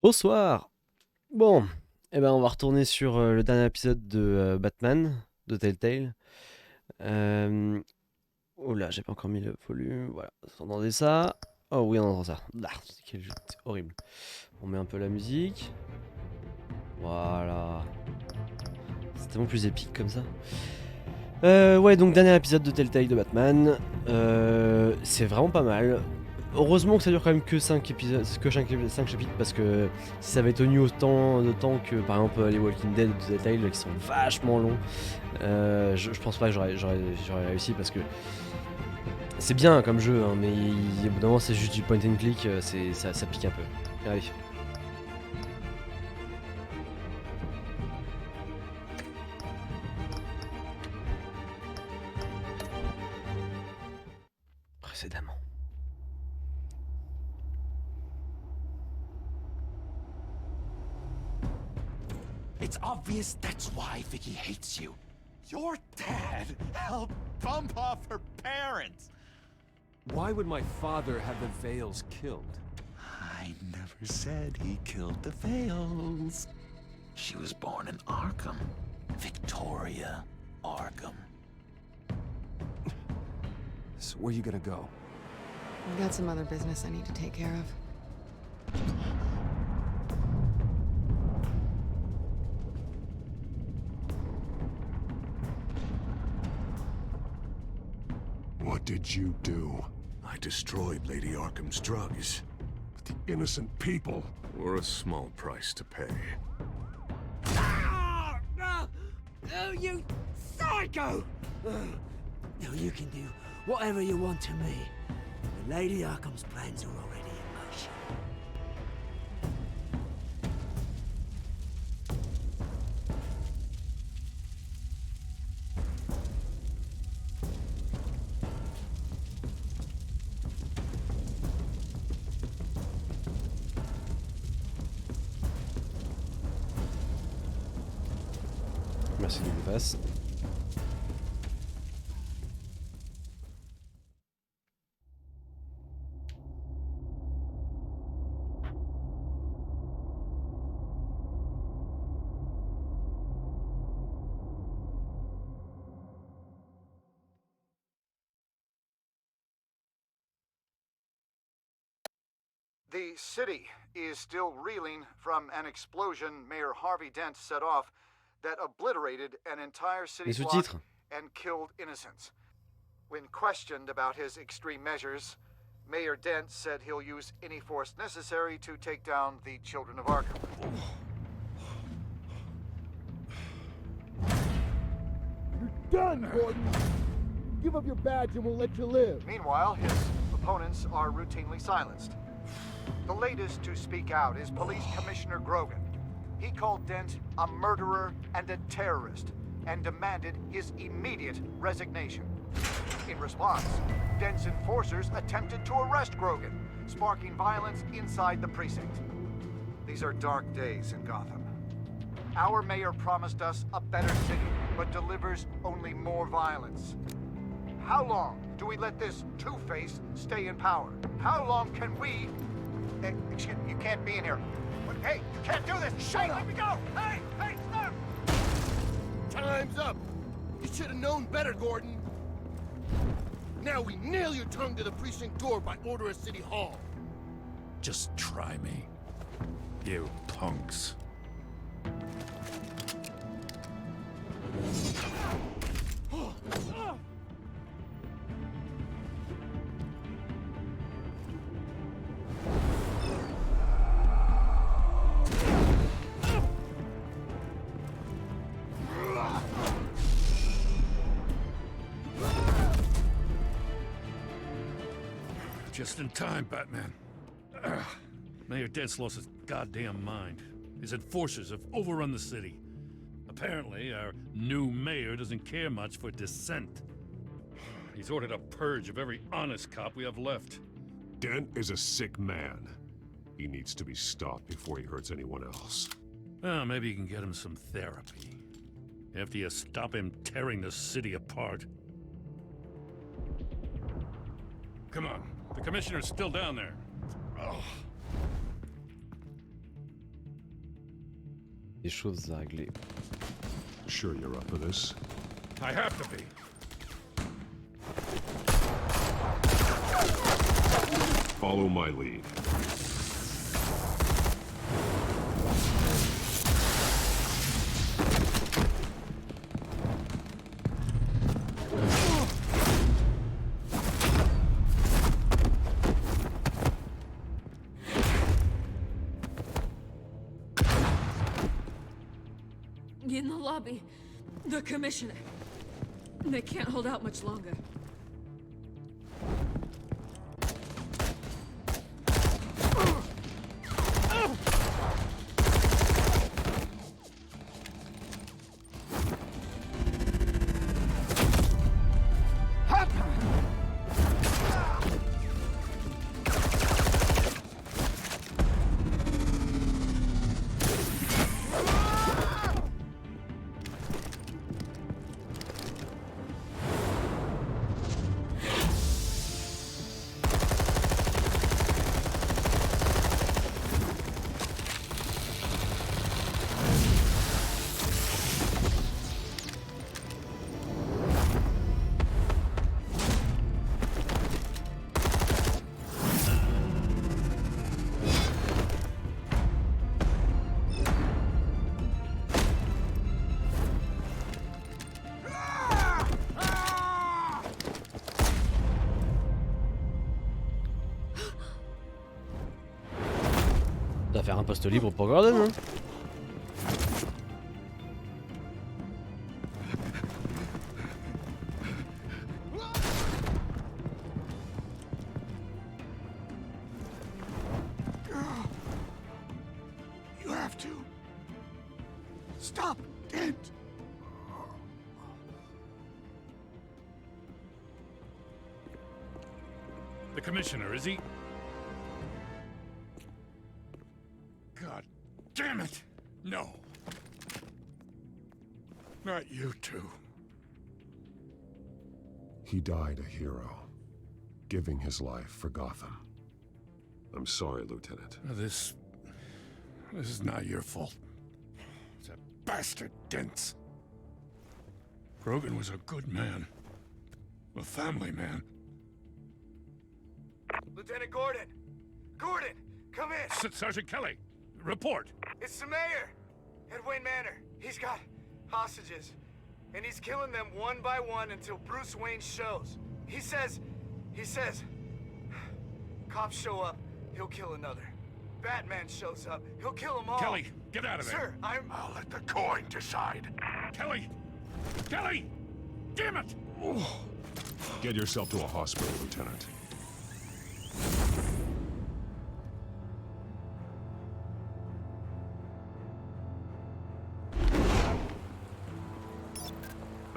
Bonsoir. Bon, on va retourner sur le dernier épisode de Batman, de Telltale. Euh... Oh là, j'ai pas encore mis le volume. Voilà, vous entendez ça? Oh oui, on entend ça. Ah, c'est horrible. On met un peu la musique. Voilà. C'est tellement plus épique comme ça. Ouais, donc dernier épisode de Telltale de Batman. C'est vraiment pas mal. Heureusement que ça dure quand même que 5 épisodes, que 5 chapitres, parce que si ça avait tenu autant de temps que par exemple les Walking Dead ou Telltale qui sont vachement longs, je pense pas que j'aurais réussi parce que c'est bien comme jeu, hein, mais au bout d'un moment c'est juste du point and click, ça pique un peu. Allez. Précédemment. It's obvious that's why Vicky hates you. Your dad helped bump off her parents. Why would my father have the Vales killed? I never said he killed the Vales. She was born in Arkham. Victoria Arkham. So where you gonna go? I've got some other business I need to take care of. What did you do? I destroyed Lady Arkham's drugs. But the innocent people were a small price to pay. Oh, you psycho! Now you can do whatever you want to me. But Lady Arkham's plans are already in motion. Merci de le passe. The city is still reeling from an explosion Mayor Harvey Dent set off that obliterated an entire city Les block sous-titres. and killed innocents. When questioned about his extreme measures, Mayor Dent said he'll use any force necessary to take down the children of Arkham. You're done, Gordon! Give up your badge and we'll let you live. Meanwhile, his opponents are routinely silenced. The latest to speak out is Police Commissioner Grogan. He called Dent a murderer and a terrorist and demanded his immediate resignation. In response, Dent's enforcers attempted to arrest Grogan, sparking violence inside the precinct. These are dark days in Gotham. Our mayor promised us a better city, but delivers only more violence. How long do we let this Two-Face stay in power? How long can we... excuse me, you can't be in here. Hey, you can't do this! Shut up! Let me go! Hey, stop! Time's up! You should have known better, Gordon. Now we nail your tongue to the precinct door by order of City Hall. Just try me. You punks. Just in time, Batman. Mayor Dent's lost his goddamn mind. His enforcers have overrun the city. Apparently, our new mayor doesn't care much for dissent. He's ordered a purge of every honest cop we have left. Dent is a sick man. He needs to be stopped before he hurts anyone else. Well, maybe you can get him some therapy. After you stop him tearing the city apart. Come on. The commissioner's still down there. Oh. des choses à régler. Sure you're up for this? I have to be. Follow my lead. In the lobby, the commissioner. They can't hold out much longer. On va faire un poste libre pour Gordon, hein. You have to. Stop, Dent! The commissioner, is he? God damn it! No. Not you two. He died a hero, giving his life for Gotham. I'm sorry, Lieutenant. This is not your fault. It's a bastard Dent's. Grogan was a good man. A family man. Lieutenant Gordon! Gordon! Come in! Sergeant Kelly, report. It's the mayor! At Wayne Manor. He's got hostages. And he's killing them one by one until Bruce Wayne shows. He says... Cops show up, he'll kill another. Batman shows up, he'll kill them all. Kelly, get out of there. Sir, I'll let the coin decide. Kelly! Kelly! Damn it! Get yourself to a hospital, Lieutenant.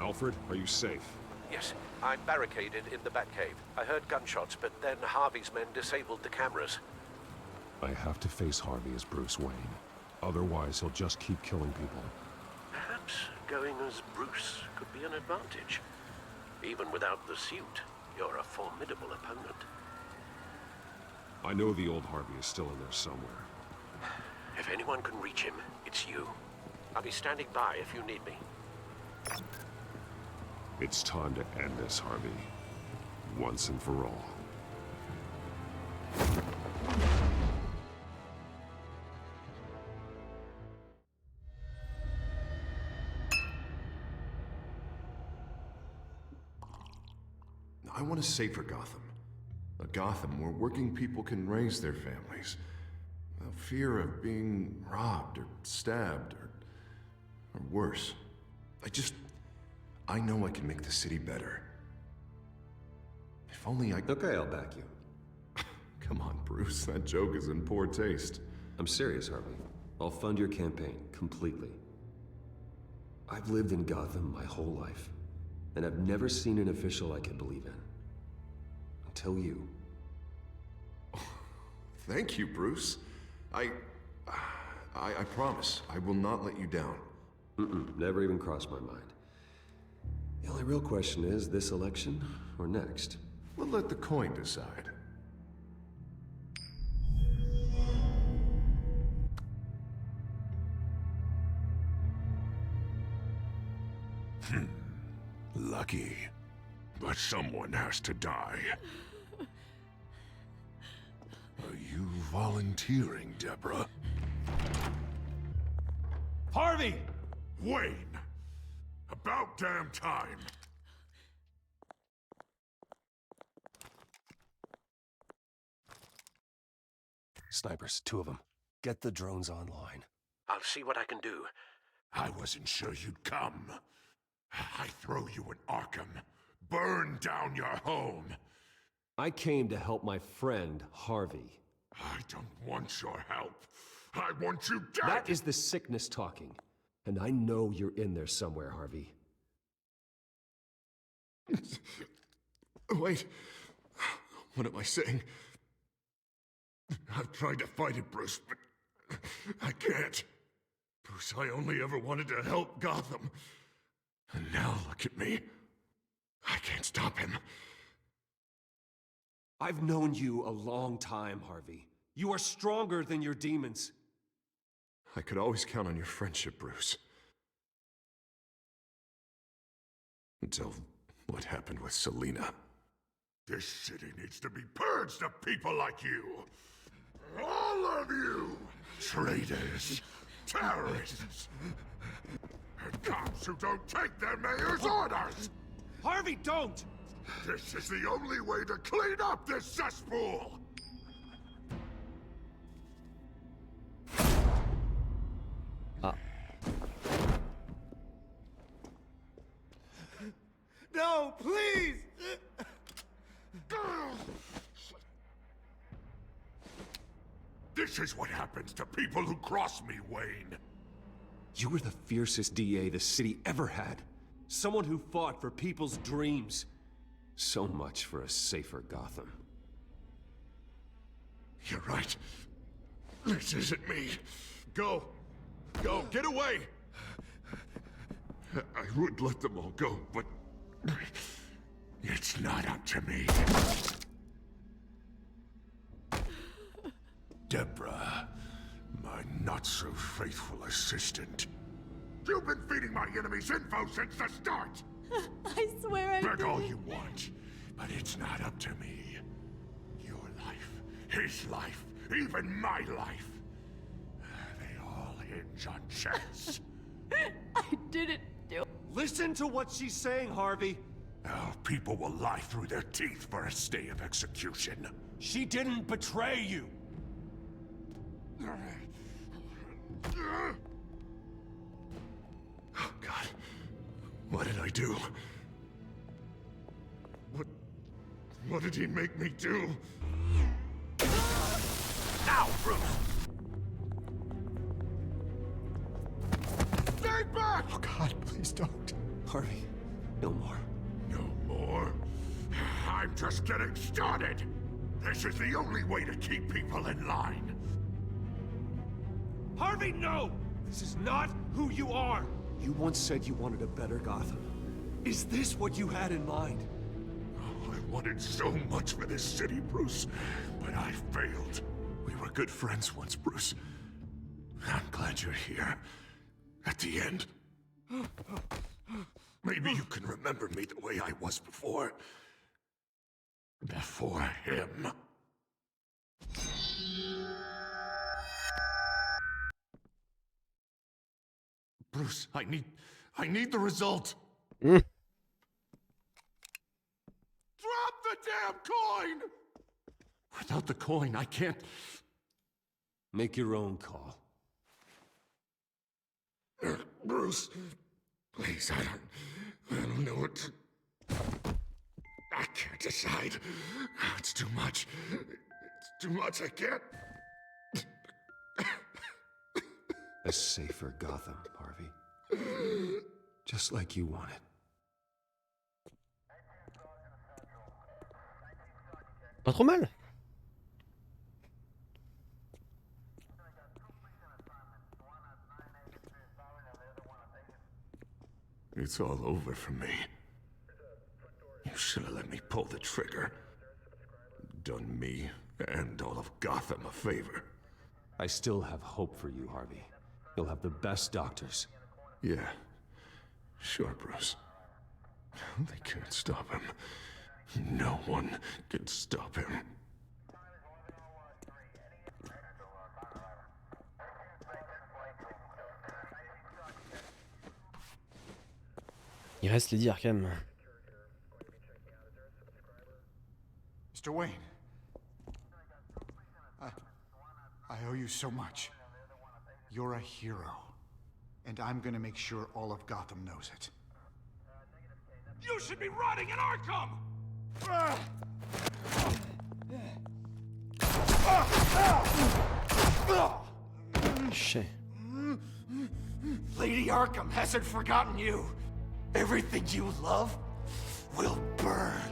Alfred, are you safe? Yes, I'm barricaded in the Batcave. I heard gunshots, but then Harvey's men disabled the cameras. I have to face Harvey as Bruce Wayne. Otherwise, he'll just keep killing people. Perhaps going as Bruce could be an advantage. Even without the suit, you're a formidable opponent. I know the old Harvey is still in there somewhere. If anyone can reach him, it's you. I'll be standing by if you need me. It's time to end this, Harvey. Once and for all. I want a safer Gotham. A Gotham where working people can raise their families without fear of being robbed or stabbed or worse. I know I can make the city better. If only I... Okay, I'll back you. Come on, Bruce. That joke is in poor taste. I'm serious, Harvey. I'll fund your campaign, completely. I've lived in Gotham my whole life, and I've never seen an official I could believe in. Until you. Thank you, Bruce. I promise, I will not let you down. Never even crossed my mind. The only real question is, this election or next? We'll let the coin decide. Lucky. But someone has to die. Are you volunteering, Deborah? Harvey! Wayne! About damn time! Snipers, 2 of them. Get the drones online. I'll see what I can do. I wasn't sure you'd come. I throw you in Arkham. Burn down your home. I came to help my friend, Harvey. I don't want your help. I want you dead! That is the sickness talking. And I know you're in there somewhere, Harvey. Wait. What am I saying? I've tried to fight it, Bruce, but I can't. Bruce, I only ever wanted to help Gotham. And now look at me. I can't stop him. I've known you a long time, Harvey. You are stronger than your demons. I could always count on your friendship, Bruce. Until what happened with Selina. This city needs to be purged of people like you. All of you! Traitors, terrorists, and cops who don't take their mayor's orders! Harvey, don't! This is the only way to clean up this cesspool! No, please! This is what happens to people who cross me, Wayne. You were the fiercest DA the city ever had. Someone who fought for people's dreams. So much for a safer Gotham. You're right. This isn't me. Go. Go. Get away. I would let them all go, but it's not up to me. Deborah, my not-so-faithful assistant. You've been feeding my enemies info since the start! I swear I Beg all didn't. you want, but it's not up to me. Your life, his life, even my life. They all hinge on chance. I didn't do it. Listen to what she's saying, Harvey. Oh, people will lie through their teeth for a stay of execution. She didn't betray you. Oh, God. What did I do? What did he make me do? Now, Bruce! Stay back! Oh, God, please don't. Harvey, no more. No more? I'm just getting started. This is the only way to keep people in line. Harvey, no! This is not who you are! You once said you wanted a better Gotham. Is this what you had in mind? Oh, I wanted so much for this city, Bruce, but I failed. We were good friends once, Bruce. I'm glad you're here. At the end. Maybe you can remember me the way I was before. Before him. Bruce, I need the result. Drop the damn coin! Without the coin, I can't... Make your own call. Bruce, please, I don't know what to... I can't decide. It's too much. It's too much, I can't... A safer Gotham, Harvey. Just like you wanted. Pas trop mal. It's all over for me. You should have let me pull the trigger. Done me and all of Gotham a favor. I still have hope for you, Harvey. You'll have the best doctors. Yeah. Sure, Bruce. They can't stop him. No one can stop him. Il reste Lady Arkham. Mr. Wayne. I owe you so much. You're a hero. And I'm gonna make sure all of Gotham knows it. You should be rotting in Arkham! Shit. Lady Arkham hasn't forgotten you. Everything you love will burn.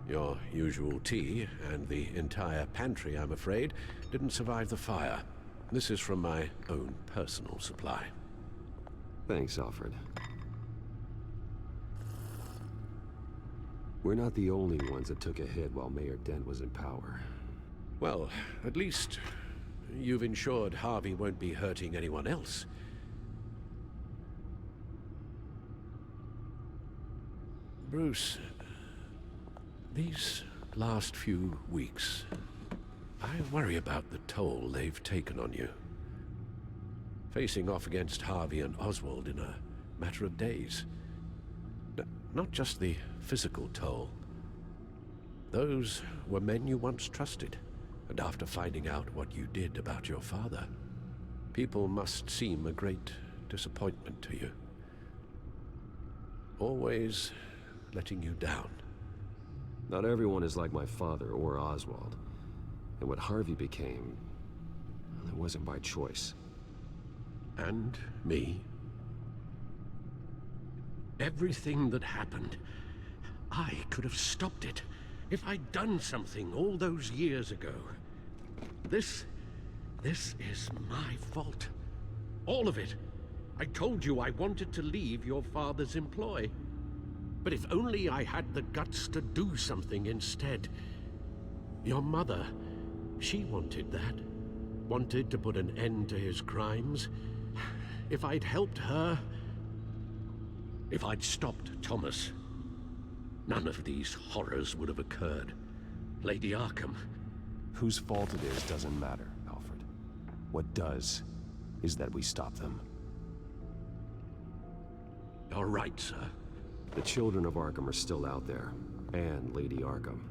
Your usual tea and the entire pantry, I'm afraid, didn't survive the fire. This is from my own personal supply. Thanks, Alfred. We're not the only ones that took a hit while Mayor Dent was in power. Well, at least you've ensured Harvey won't be hurting anyone else. Bruce, these last few weeks, I worry about the toll they've taken on you. Facing off against Harvey and Oswald in a matter of days. Not just the physical toll. Those were men you once trusted, and after finding out what you did about your father, people must seem a great disappointment to you. Always letting you down. Not everyone is like my father or Oswald. And what Harvey became, well, it wasn't by choice. And me. Everything that happened, I could have stopped it if I'd done something all those years ago. This is my fault. All of it. I told you I wanted to leave your father's employ. But if only I had the guts to do something instead. Your mother, she wanted that. Wanted to put an end to his crimes. If I'd helped her, if I'd stopped Thomas, none of these horrors would have occurred. Lady Arkham. Whose fault it is doesn't matter, Alfred. What does is that we stop them. You're right, sir. The children of Arkham are still out there, and Lady Arkham.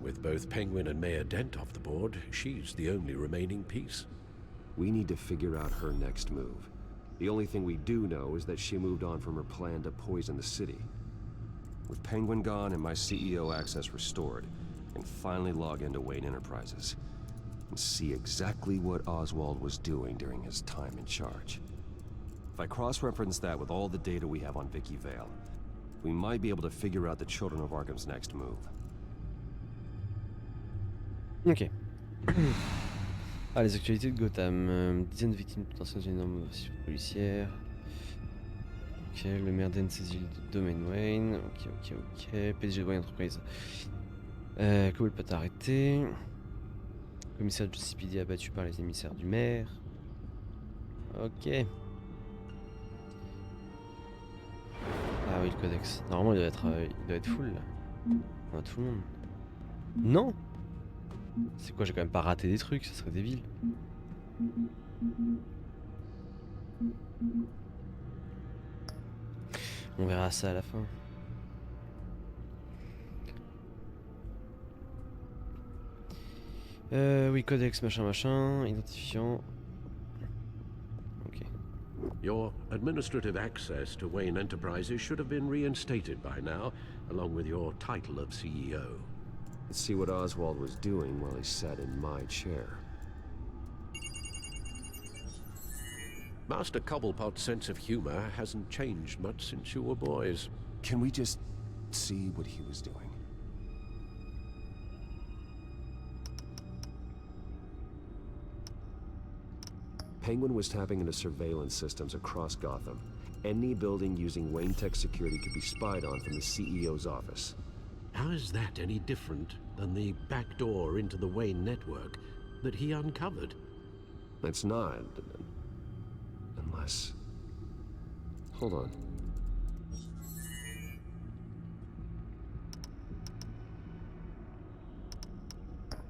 With both Penguin and Mayor Dent off the board, she's the only remaining piece. We need to figure out her next move. The only thing we do know is that she moved on from her plan to poison the city. With Penguin gone and my CEO access restored, I can finally log into Wayne Enterprises and see exactly what Oswald was doing during his time in charge. If I cross-reference that with all the data we have on Vicky Vale, we might be able to figure out the Children of Arkham's next move. Ok. Ah, les actualités de Gotham. Dizaines de victimes potentielles d'une énorme policière. Ok, le maire d'En saisit le domaine Wayne. Ok. PDG de Wayne Enterprise. Cole peut arrêter. Commissaire de CPD abattu par les émissaires du maire. Ok. Ah oui, le codex. Normalement, il doit être full là. On a tout le monde. Non! C'est quoi, j'ai quand même pas raté des trucs, ça serait débile. On verra ça à la fin. Oui, codex, machin, identifiant. Ok. Your administrative access to Wayne Enterprises should have been reinstated by now, along with your title of CEO. Let's see what Oswald was doing while he sat in my chair. Master Cobblepot's sense of humor hasn't changed much since you were boys. Can we just see what he was doing? Penguin was tapping into surveillance systems across Gotham. Any building using Wayne Tech security could be spied on from the CEO's office. How is that any different than the back door into the Wayne network that he uncovered? It's not. Unless... Hold on.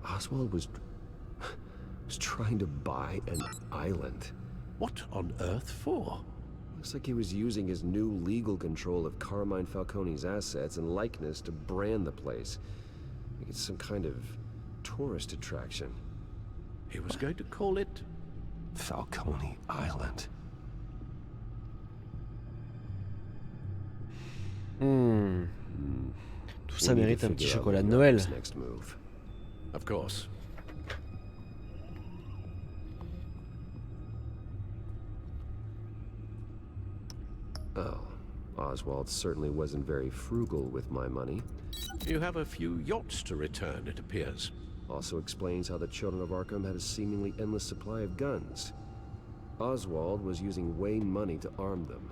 Oswald was trying to buy an island. What on earth for? Looks like he was using his new legal control of Carmine Falcone's assets and likeness to brand the place. Like it's some kind of tourist attraction. He was going to call it... Falcone Island. Tout ça mérite un petit chocolat de Noël. Next move. Of course. Oh, Oswald certainly wasn't very frugal with my money. You have a few yachts to return, it appears. Also explains how the children of Arkham had a seemingly endless supply of guns. Oswald was using Wayne money to arm them.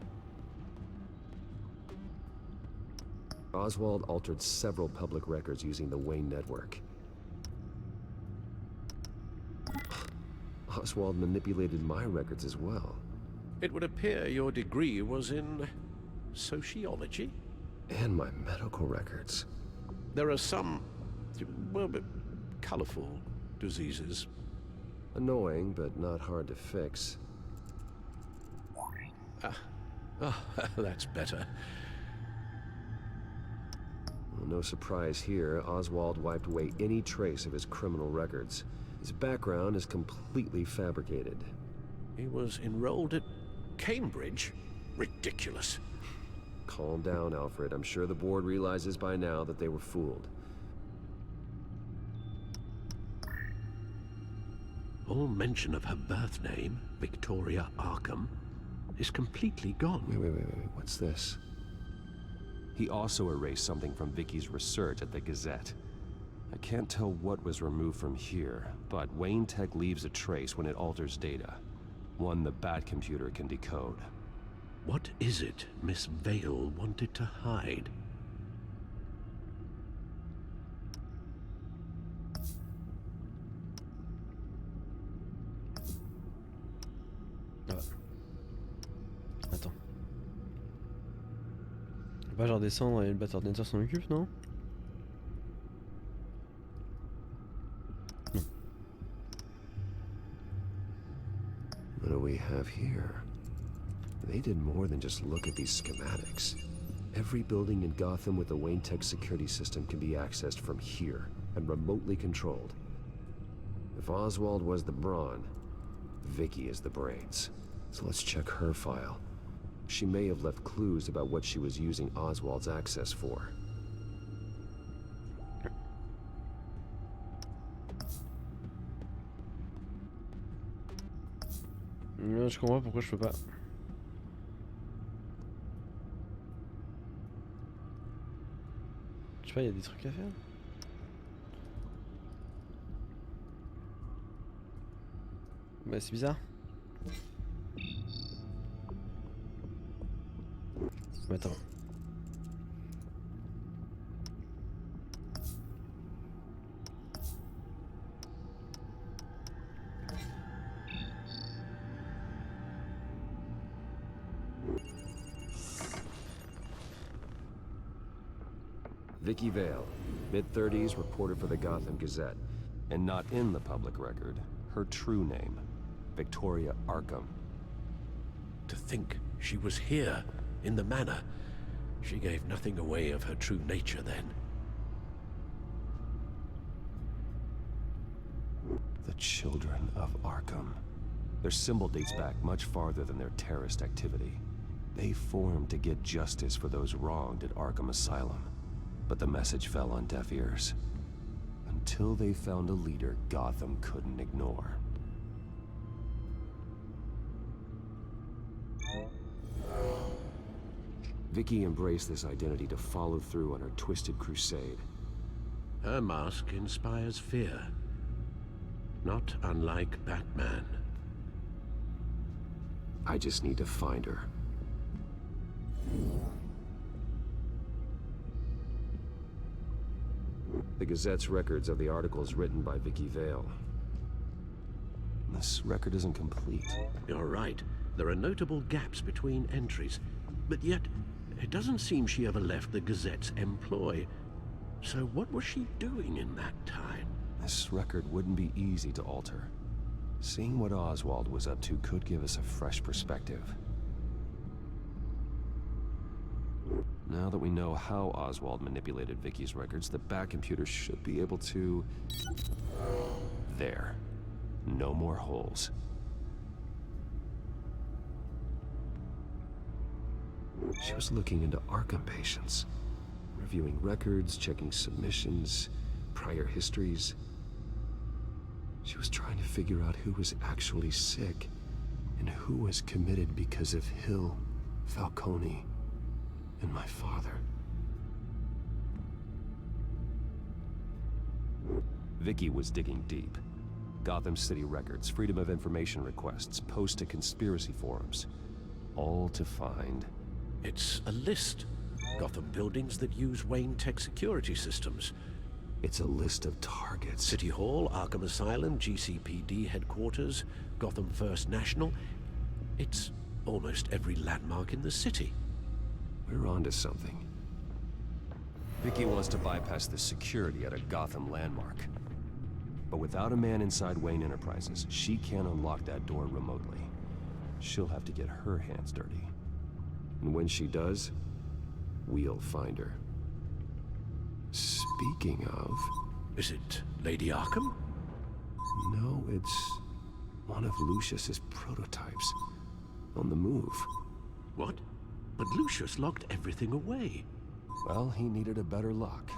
Oswald altered several public records using the Wayne network. Oswald manipulated my records as well. It would appear your degree was in... sociology? And my medical records. There are some... well, colorful diseases. Annoying, but not hard to fix. That's better. Well, no surprise here, Oswald wiped away any trace of his criminal records. His background is completely fabricated. He was enrolled at Cambridge? Ridiculous. Calm down, Alfred. I'm sure the board realizes by now that they were fooled. All mention of her birth name, Victoria Arkham, is completely gone. Wait. What's this? He also erased something from Vicky's research at the Gazette. I can't tell what was removed from here, but Wayne Tech leaves a trace when it alters data. One the Bat computer can decode. What is it Miss Vale wanted to hide? Attends. On va pas genre descendre et le batteur d'ordinateur s'en occupe, non? Non. What do we have here? They did more than just look at these schematics. Every building in Gotham with the Wayne Tech security system can be accessed from here and remotely controlled. If Oswald was the brawn, Vicky is the brains. So let's check her file. She may have left clues about what she was using Oswald's access for. Là, je comprends pourquoi je peux pas. Je sais pas, il y a des trucs à faire. Bah, c'est bizarre. Attends. Vicky Vale, mid-30s, reported for the Gotham Gazette. And not in the public record, her true name, Victoria Arkham. To think she was here, in the manor. She gave nothing away of her true nature then. The Children of Arkham. Their symbol dates back much farther than their terrorist activity. They formed to get justice for those wronged at Arkham Asylum. But the message fell on deaf ears. Until they found a leader Gotham couldn't ignore. Vicky embraced this identity to follow through on her twisted crusade. Her mask inspires fear. Not unlike Batman. I just need to find her. The Gazette's records of the articles written by Vicky Vale. This record isn't complete. You're right. There are notable gaps between entries. But yet, it doesn't seem she ever left the Gazette's employ. So what was she doing in that time? This record wouldn't be easy to alter. Seeing what Oswald was up to could give us a fresh perspective. Now that we know how Oswald manipulated Vicky's records, the Batcomputer should be able to... There. No more holes. She was looking into Arkham patients, reviewing records, checking submissions, prior histories. She was trying to figure out who was actually sick and who was committed because of Hill, Falcone, and my father. Vicky was digging deep. Gotham City records, Freedom of Information requests, posts to conspiracy forums. All to find... It's a list. Gotham buildings that use Wayne Tech security systems. It's a list of targets. City Hall, Arkham Asylum, GCPD headquarters, Gotham First National. It's almost every landmark in the city. We're onto something. Vicky wants to bypass the security at a Gotham landmark. But without a man inside Wayne Enterprises, she can't unlock that door remotely. She'll have to get her hands dirty. And when she does, we'll find her. Speaking of... Is it Lady Arkham? No, it's one of Lucius's prototypes. On the move. What? But Lucius locked everything away. Well, he needed a better lock.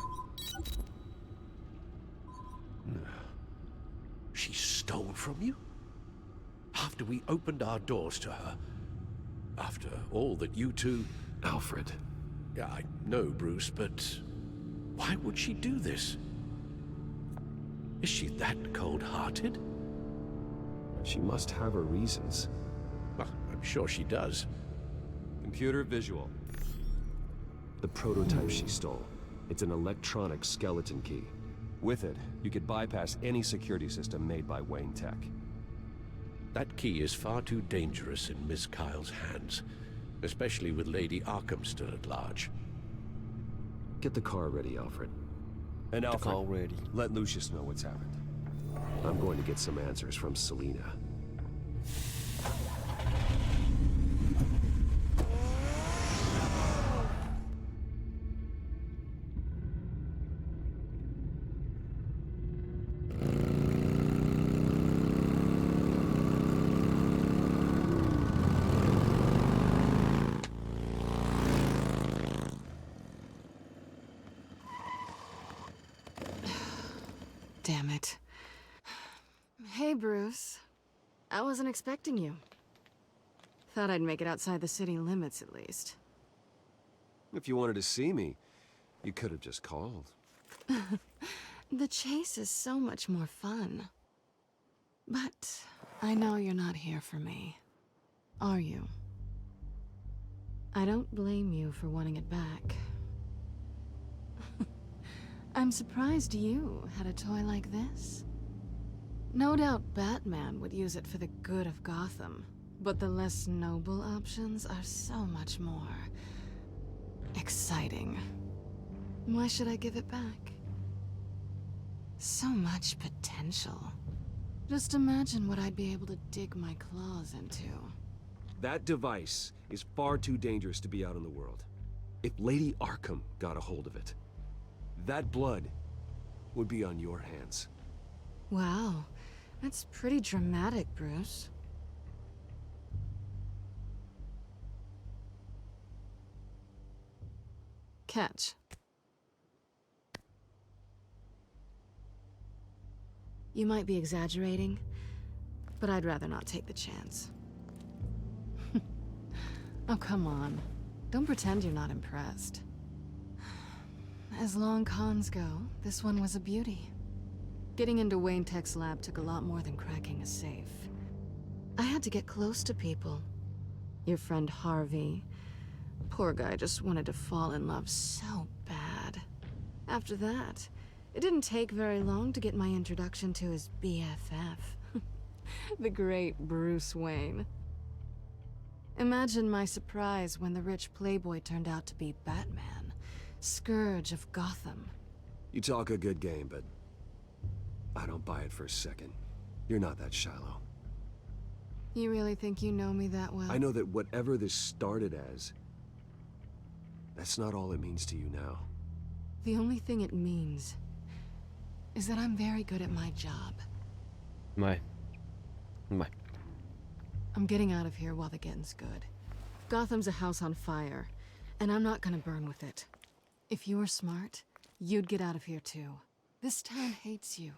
She stole from you? After we opened our doors to her? After all that you two... Alfred. Yeah, I know, Bruce, but... why would she do this? Is she that cold-hearted? She must have her reasons. Well, I'm sure she does. Computer visual. The prototype she stole. It's an electronic skeleton key. With it, you could bypass any security system made by Wayne Tech. That key is far too dangerous in Miss Kyle's hands, especially with Lady Arkham still at large. Get the car ready, Alfred. And Alfred, All ready. let Lucius know what's happened. I'm going to get some answers from Selina. Damn it. Hey, Bruce. I wasn't expecting you. Thought I'd make it outside the city limits, at least. If you wanted to see me, you could have just called. The chase is so much more fun. But I know you're not here for me. Are you? I don't blame you for wanting it back. I'm surprised you had a toy like this. No doubt Batman would use it for the good of Gotham, but the less noble options are so much more exciting. Why should I give it back? So much potential. Just imagine what I'd be able to dig my claws into. That device is far too dangerous to be out in the world. If Lady Arkham got a hold of it, that blood would be on your hands. Wow, that's pretty dramatic, Bruce. Catch. You might be exaggerating, but I'd rather not take the chance. Oh, come on. Don't pretend you're not impressed. As long cons go, this one was a beauty. Getting into Wayne Tech's lab took a lot more than cracking a safe. I had to get close to people. Your friend Harvey. Poor guy just wanted to fall in love so bad. After that, it didn't take very long to get my introduction to his BFF. The great Bruce Wayne. Imagine my surprise when the rich playboy turned out to be Batman, Scourge of Gotham. You talk a good game, but I don't buy it for a second. You're not that shallow. You really think you know me that well? I know that whatever this started as, that's not all it means to you now. The only thing it means is that I'm very good at my job. Ouais. I'm getting out of here while the getting's good. Gotham's a house on fire, and I'm not gonna burn with it. If you were smart, you'd get out of here too. This town hates you,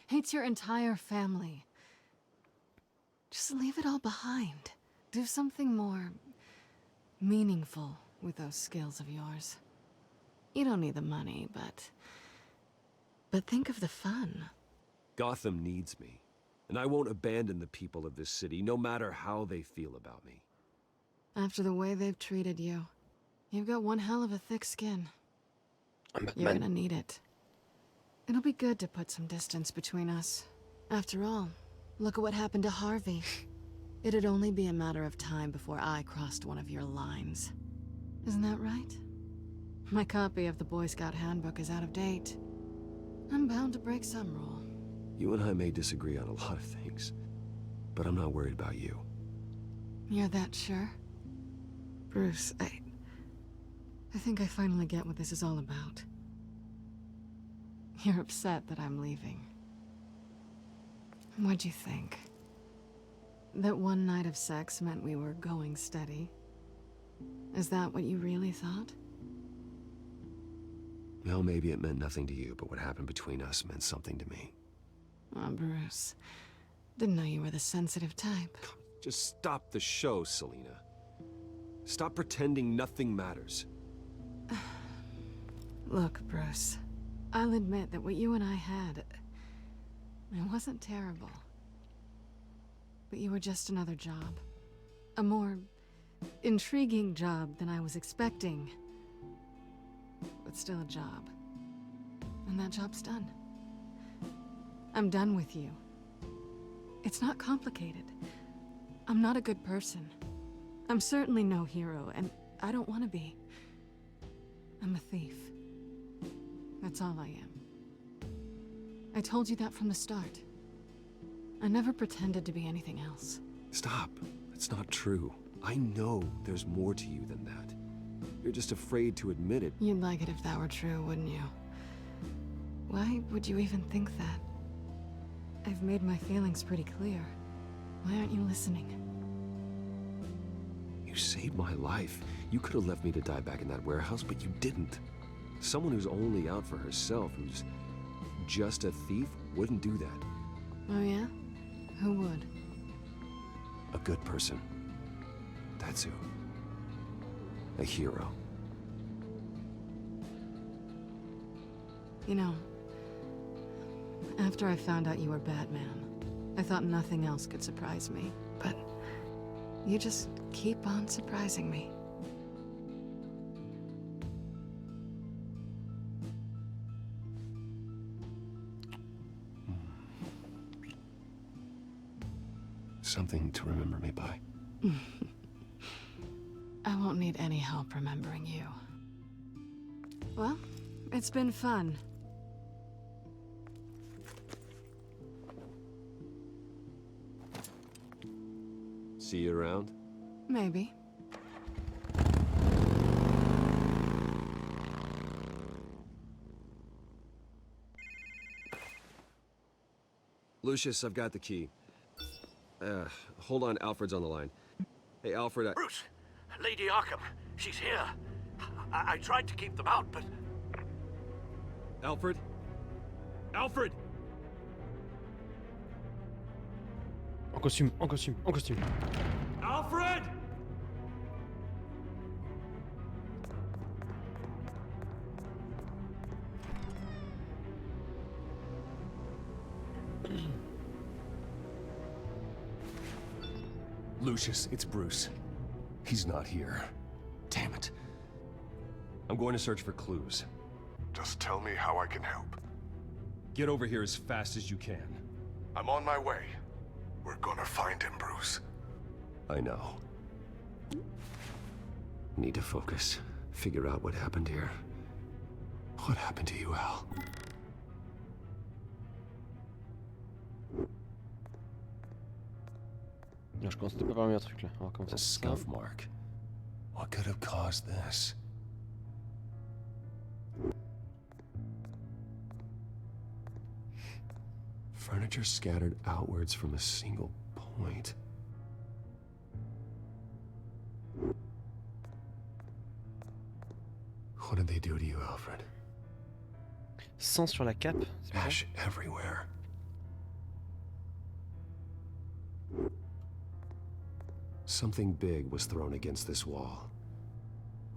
hates your entire family. Just leave it all behind. Do something more meaningful with those skills of yours. You don't need the money, but think of the fun. Gotham needs me, and I won't abandon the people of this city, no matter how they feel about me. After the way they've treated you, you've got one hell of a thick skin. You're gonna need it. It'll be good to put some distance between us. After all, look at what happened to Harvey. It'd only be a matter of time before I crossed one of your lines. Isn't that right? My copy of the Boy Scout Handbook is out of date. I'm bound to break some rule. You and I may disagree on a lot of things, but I'm not worried about you. You're that sure? Bruce, I think I finally get what this is all about. You're upset that I'm leaving. What'd you think? That one night of sex meant we were going steady? Is that what you really thought? Well, maybe it meant nothing to you, but what happened between us meant something to me. Oh, Bruce. Didn't know you were the sensitive type. Just stop the show, Selina. Stop pretending nothing matters. Look, Bruce. I'll admit that what you and I had, it wasn't terrible. But you were just another job. A more intriguing job than I was expecting. But still a job. And that job's done. I'm done with you. It's not complicated. I'm not a good person. I'm certainly no hero, and I don't want to be. I'm a thief. That's all I am. I told you that from the start. I never pretended to be anything else. Stop. That's not true. I know there's more to you than that. You're just afraid to admit it. You'd like it if that were true, wouldn't you? Why would you even think that? I've made my feelings pretty clear. Why aren't you listening? You saved my life. You could have left me to die back in that warehouse, but you didn't. Someone who's only out for herself, who's just a thief, wouldn't do that. Oh yeah? Who would? A good person. That's who. A hero. You know, after I found out you were Batman, I thought nothing else could surprise me. But you just keep on surprising me. Something to remember me by. I won't need any help remembering you. Well, it's been fun. See you around? Maybe. Lucius, I've got the key. Hold on, Alfred's on the line. Hey, Alfred, Bruce! Lady Arkham, she's here. I tried to keep them out, but... Alfred? Alfred! En costume, en costume, en costume. Alfred! Lucius, it's Bruce. He's not here. Damn it. I'm going to search for clues. Just tell me how I can help. Get over here as fast as you can. I'm on my way. We're gonna find him, Bruce. I know. Need to focus. Figure out what happened here. What happened to you, Al? Je commence pas par le meilleur truc là. On va commencer A scuff mark. What could have caused this? Furniture scattered outwards from a single point. What did they do to you, Alfred? Sang sur la cape. Ash everywhere. Something big was thrown against this wall.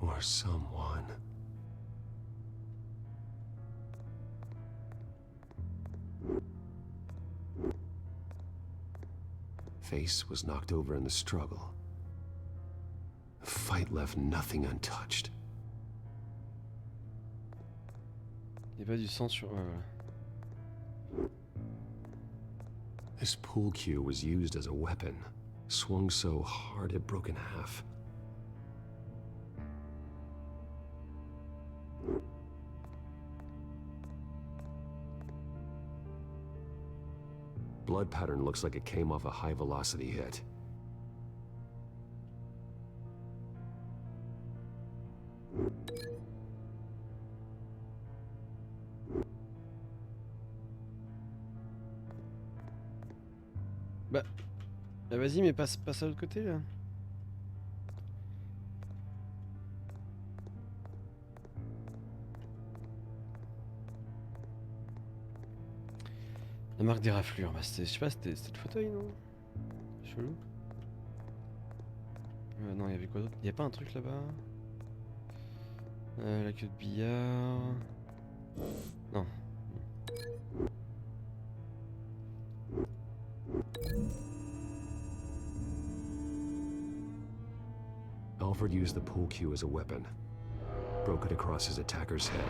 Or someone. Face was knocked over in the struggle. The fight left nothing untouched. Il y a pas du sang sur. This pool cue was used as a weapon, swung so hard it broke in half. Blood pattern looks like it came off a high-velocity hit. Bah vas-y, mais passe à l'autre côté là. La marque des raflures, bah je sais pas, c'était le fauteuil, non? Chelou. Non, il y avait quoi d'autre? Il y a pas un truc là-bas? La queue de billard... Non. Alfred used the pool cue as a weapon. Broke it across his attacker's head.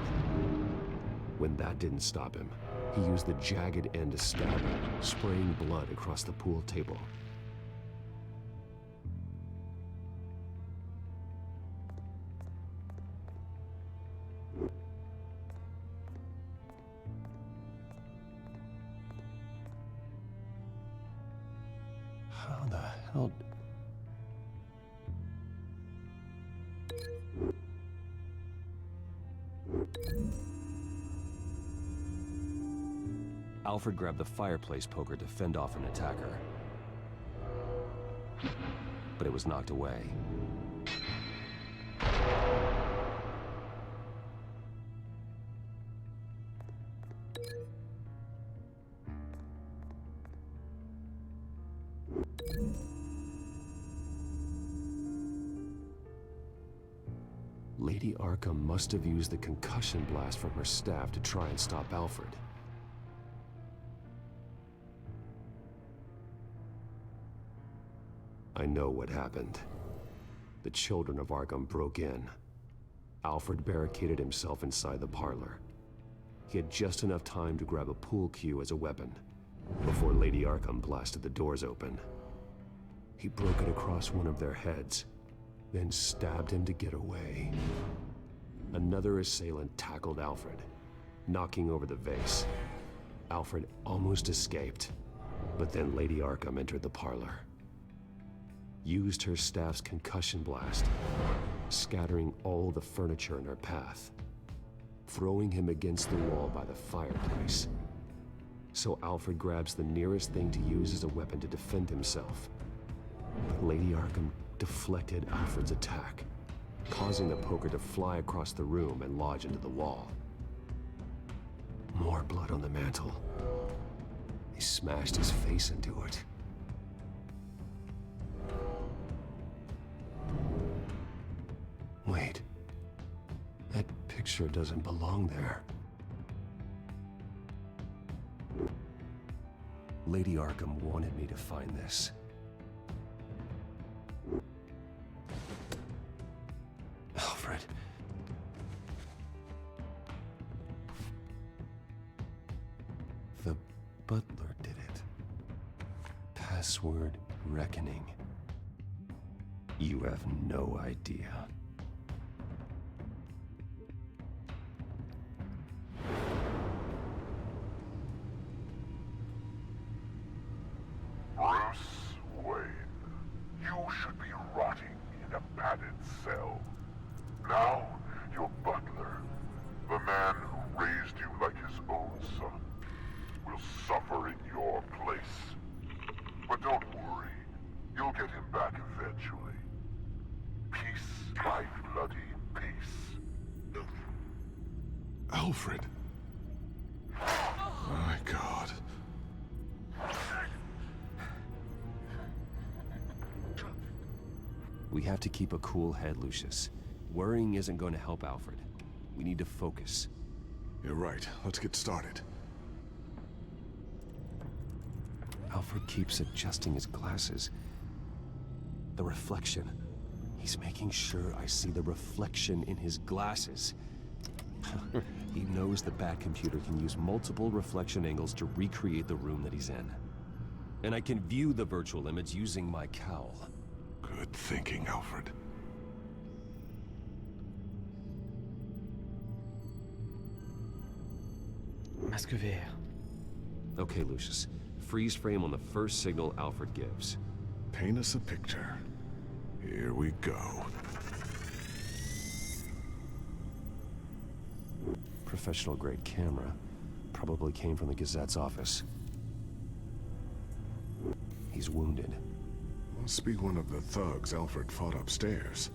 When that didn't stop him, he used the jagged end to stab him, spraying blood across the pool table. How the hell... Alfred grabbed the fireplace poker to fend off an attacker. But it was knocked away. Lady Arkham must have used the concussion blast from her staff to try and stop Alfred. I know what happened. The children of Arkham broke in. Alfred barricaded himself inside the parlor. He had just enough time to grab a pool cue as a weapon before Lady Arkham blasted the doors open. He broke it across one of their heads, then stabbed him to get away. Another assailant tackled Alfred, knocking over the vase. Alfred almost escaped, but then Lady Arkham entered the parlor. Used her staff's concussion blast, scattering all the furniture in her path, throwing him against the wall by the fireplace. So Alfred grabs the nearest thing to use as a weapon to defend himself. But Lady Arkham deflected Alfred's attack, causing the poker to fly across the room and lodge into the wall. More blood on the mantle. He smashed his face into it. Wait. That picture doesn't belong there. Lady Arkham wanted me to find this. Password reckoning. You have no idea. Bruce Wayne, you should be rotting in a padded cell. Now, your butler, the man who raised you like his own son, will suffer in your place. But don't worry, you'll get him back eventually. Peace, my bloody peace. Alfred. My God. We have to keep a cool head, Lucius. Worrying isn't going to help Alfred. We need to focus. You're right. Let's get started. Alfred keeps adjusting his glasses. The reflection. He's making sure I see the reflection in his glasses. He knows the Batcomputer can use multiple reflection angles to recreate the room that he's in. And I can view the virtual image using my cowl. Good thinking, Alfred. Masque VR. Okay, Lucius. Freeze frame on the first signal Alfred gives. Paint us a picture. Here we go. Professional-grade camera. Probably came from the Gazette's office. He's wounded. Must be one of the thugs Alfred fought upstairs.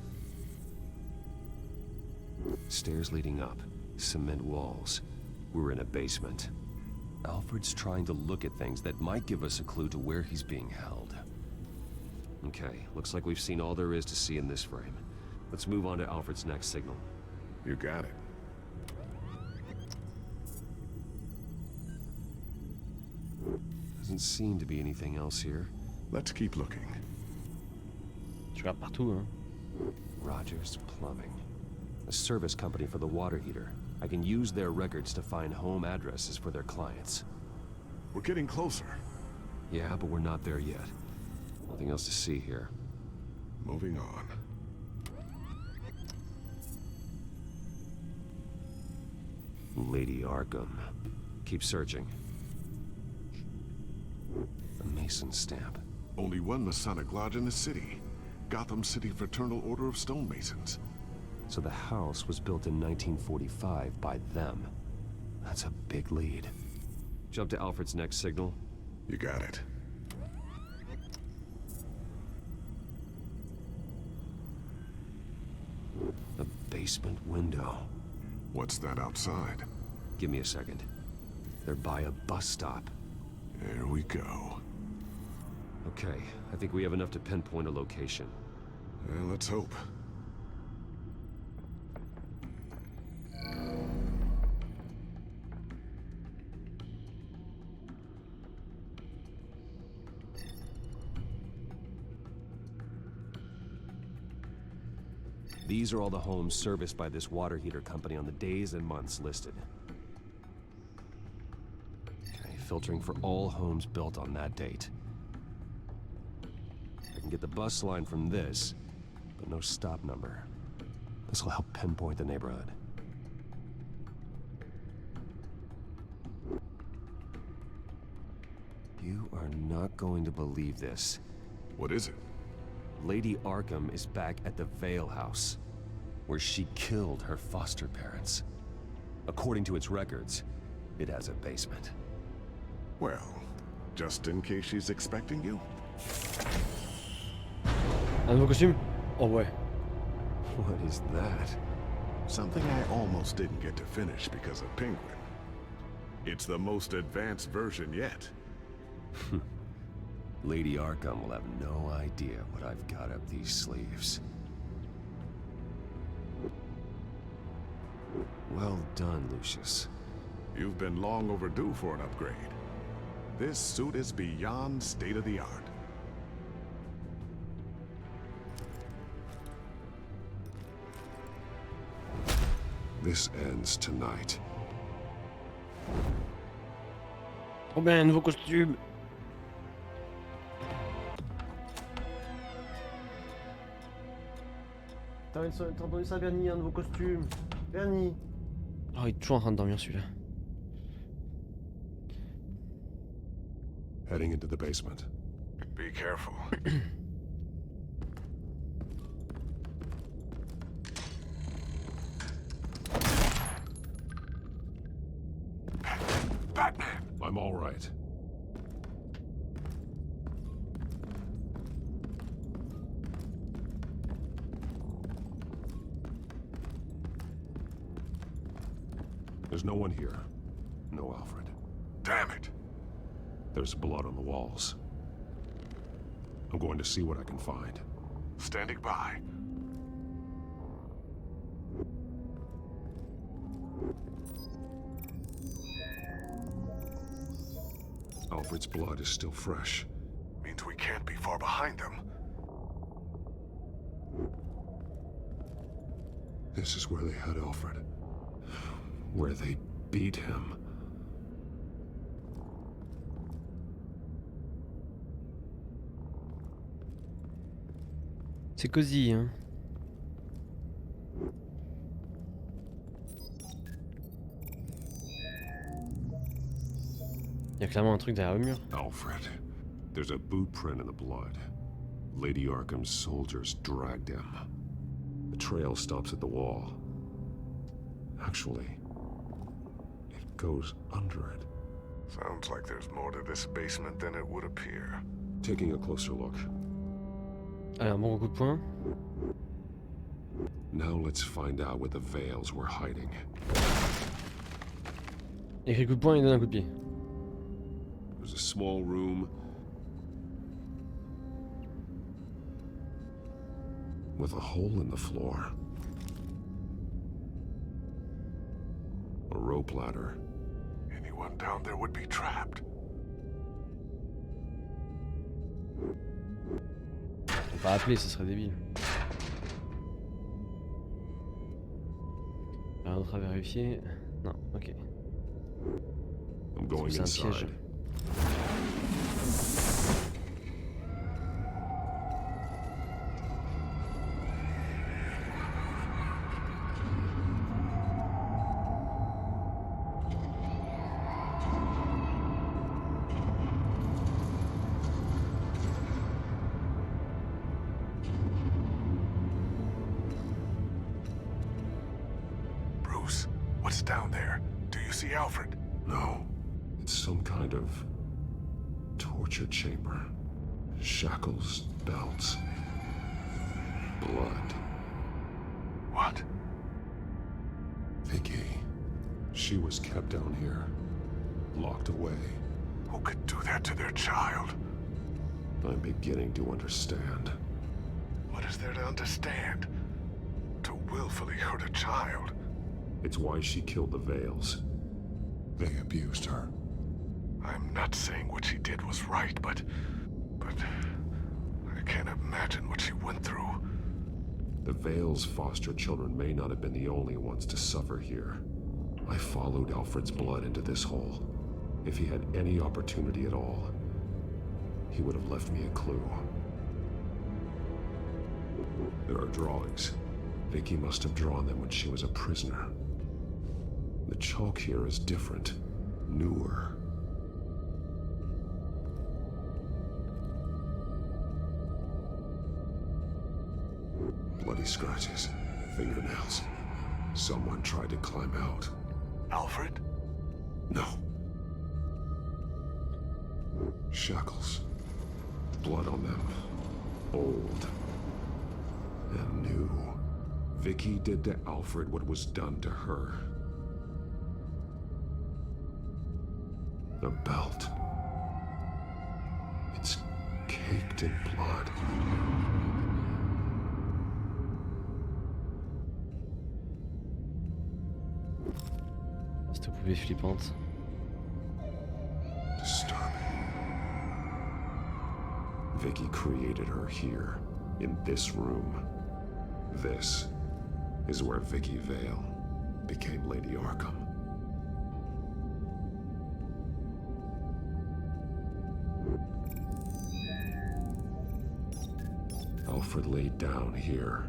Stairs leading up. Cement walls. We're in a basement. Alfred's trying to look at things that might give us a clue to where he's being held. Okay, looks like we've seen all there is to see in this frame. Let's move on to Alfred's next signal. You got it. Doesn't seem to be anything else here. Let's keep looking. Je regarde partout, hein. Rogers Plumbing. A service company for the water heater. I can use their records to find home addresses for their clients. We're getting closer. Yeah, but we're not there yet. Nothing else to see here. Moving on. Lady Arkham. Keep searching. A Mason stamp. Only one Masonic lodge in the city. Gotham City Fraternal Order of Stonemasons. So the house was built in 1945 by them. That's a big lead. Jump to Alfred's next signal. You got it. A basement window. What's that outside? Give me a second. They're by a bus stop. There we go. Okay, I think we have enough to pinpoint a location. Well, let's hope. These are all the homes serviced by this water heater company on the days and months listed. Okay, filtering for all homes built on that date. I can get the bus line from this, but no stop number. This will help pinpoint the neighborhood. You are not going to believe this. What is it? Lady Arkham is back at the Vale House, where she killed her foster parents. According to its records, it has a basement. Well, just in case she's expecting you. Un nouveau costume? Oh ouais. What is that? Something I almost didn't get to finish because of Penguin. It's the most advanced version yet. Lady Arkham will have no idea what I've got up these sleeves. Well done, Lucius. You've been long overdue for an upgrade. This suit is beyond state-of-the-art. This ends tonight. Oh ben, un nouveau costume. T'as entendu ça, Bernie, un nouveau costume? Bernie! Oh, il est toujours en train de dormir celui-là. Heading into the basement. Be careful. Batman! I'm all right. There's no one here. No Alfred. Damn it! There's blood on the walls. I'm going to see what I can find. Standing by. Alfred's blood is still fresh. Means we can't be far behind them. This is where they had Alfred. Where they beat him. C'est cosy, hein. Il y a clairement un truc derrière le mur. Alfred. There's a boot print in the blood. Lady Arkham's soldiers dragged him. The trail stops at the wall. Actually, it goes under it. Sounds like there's more to this basement than it would appear. Taking a closer look. Allez, un bon coup de poing. Now let's find out where the Veils were hiding. Écrit coup de poing, il donne un coup de pied. There's a small room with a hole in the floor. A rope ladder. Anyone down there would be trapped. Faut pas appeler, ce serait débile. Rien d'autre à vérifier? Non, ok. I'm going C'est un piège. inside. Bruce, what's down there? Do you see Alfred? No. It's some kind of torture chamber. Shackles, belts, blood. What? Vicky. She was kept down here, locked away. Who could do that to their child? I'm beginning to understand. What is there to understand? To willfully hurt a child? It's why she killed the Veils. They abused her. I'm not saying what she did was right, but I can't imagine what she went through. The Veils' foster children may not have been the only ones to suffer here. I followed Alfred's blood into this hole. If he had any opportunity at all, he would have left me a clue. There are drawings. Vicky must have drawn them when she was a prisoner. The chalk here is different, newer. Bloody scratches, fingernails. Someone tried to climb out. Alfred? No. Shackles. Blood on them. Old. And new. Vicky did to Alfred what was done to her. The belt. It's caked in blood. Cette poupée flippante. Disturbing. Vicky created her here, in this room. This is where Vicky Vale became Lady Arkham. Alfred laid down here.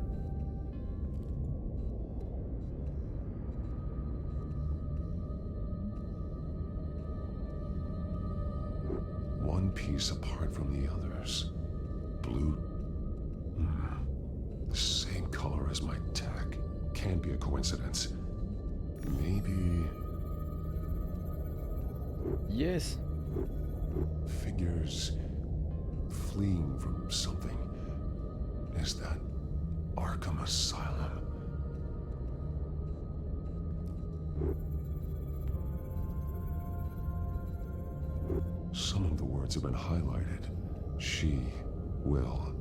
one piece apart from the others. Blue. The same color as my tech. Can't be a coincidence. Maybe... Yes. Figures fleeing from something. Is that Arkham Asylum? Some of the words have been highlighted. She will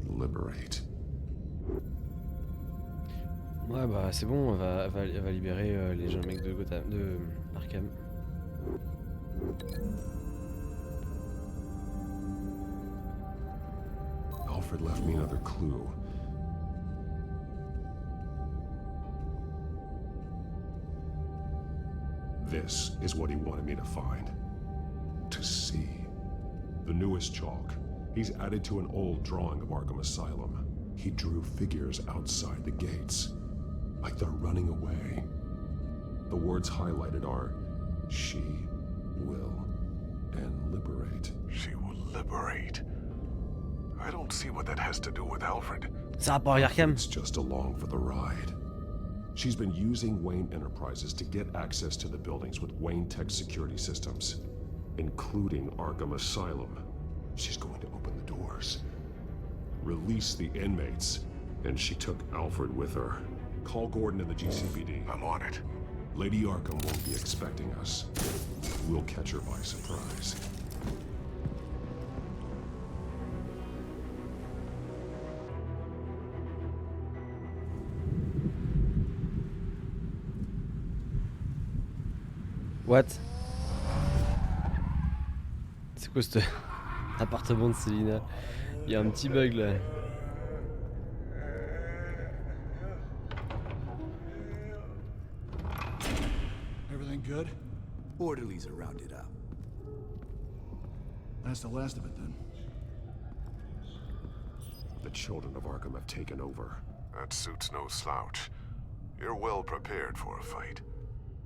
liberate. Ouais bah c'est bon, elle va libérer les gens mecs de Gotham, de Arkham. Alfred left me another clue. This is what he wanted me to find. To see. The newest chalk. He's added to an old drawing of Arkham Asylum. He drew figures outside the gates. Like they're running away. The words highlighted are, she will, and liberate. She will liberate. I don't see what that has to do with Alfred. Ça rapport à Arkham. It's just along for the ride. She's been using Wayne Enterprises to get access to the buildings with Wayne Tech security systems, including Arkham Asylum. She's going to open the doors, release the inmates, and she took Alfred with her. Call Gordon and the GCPD. I'm on it. Lady Arkham won't be expecting us. We'll catch her by surprise. What? C'est quoi cet appartement de Selina? Il y a un petit bug là. Everything good? Orderlies are rounded up. That's the last of it then. The children of Arkham have taken over. That suit's no slouch. You're well prepared for a fight.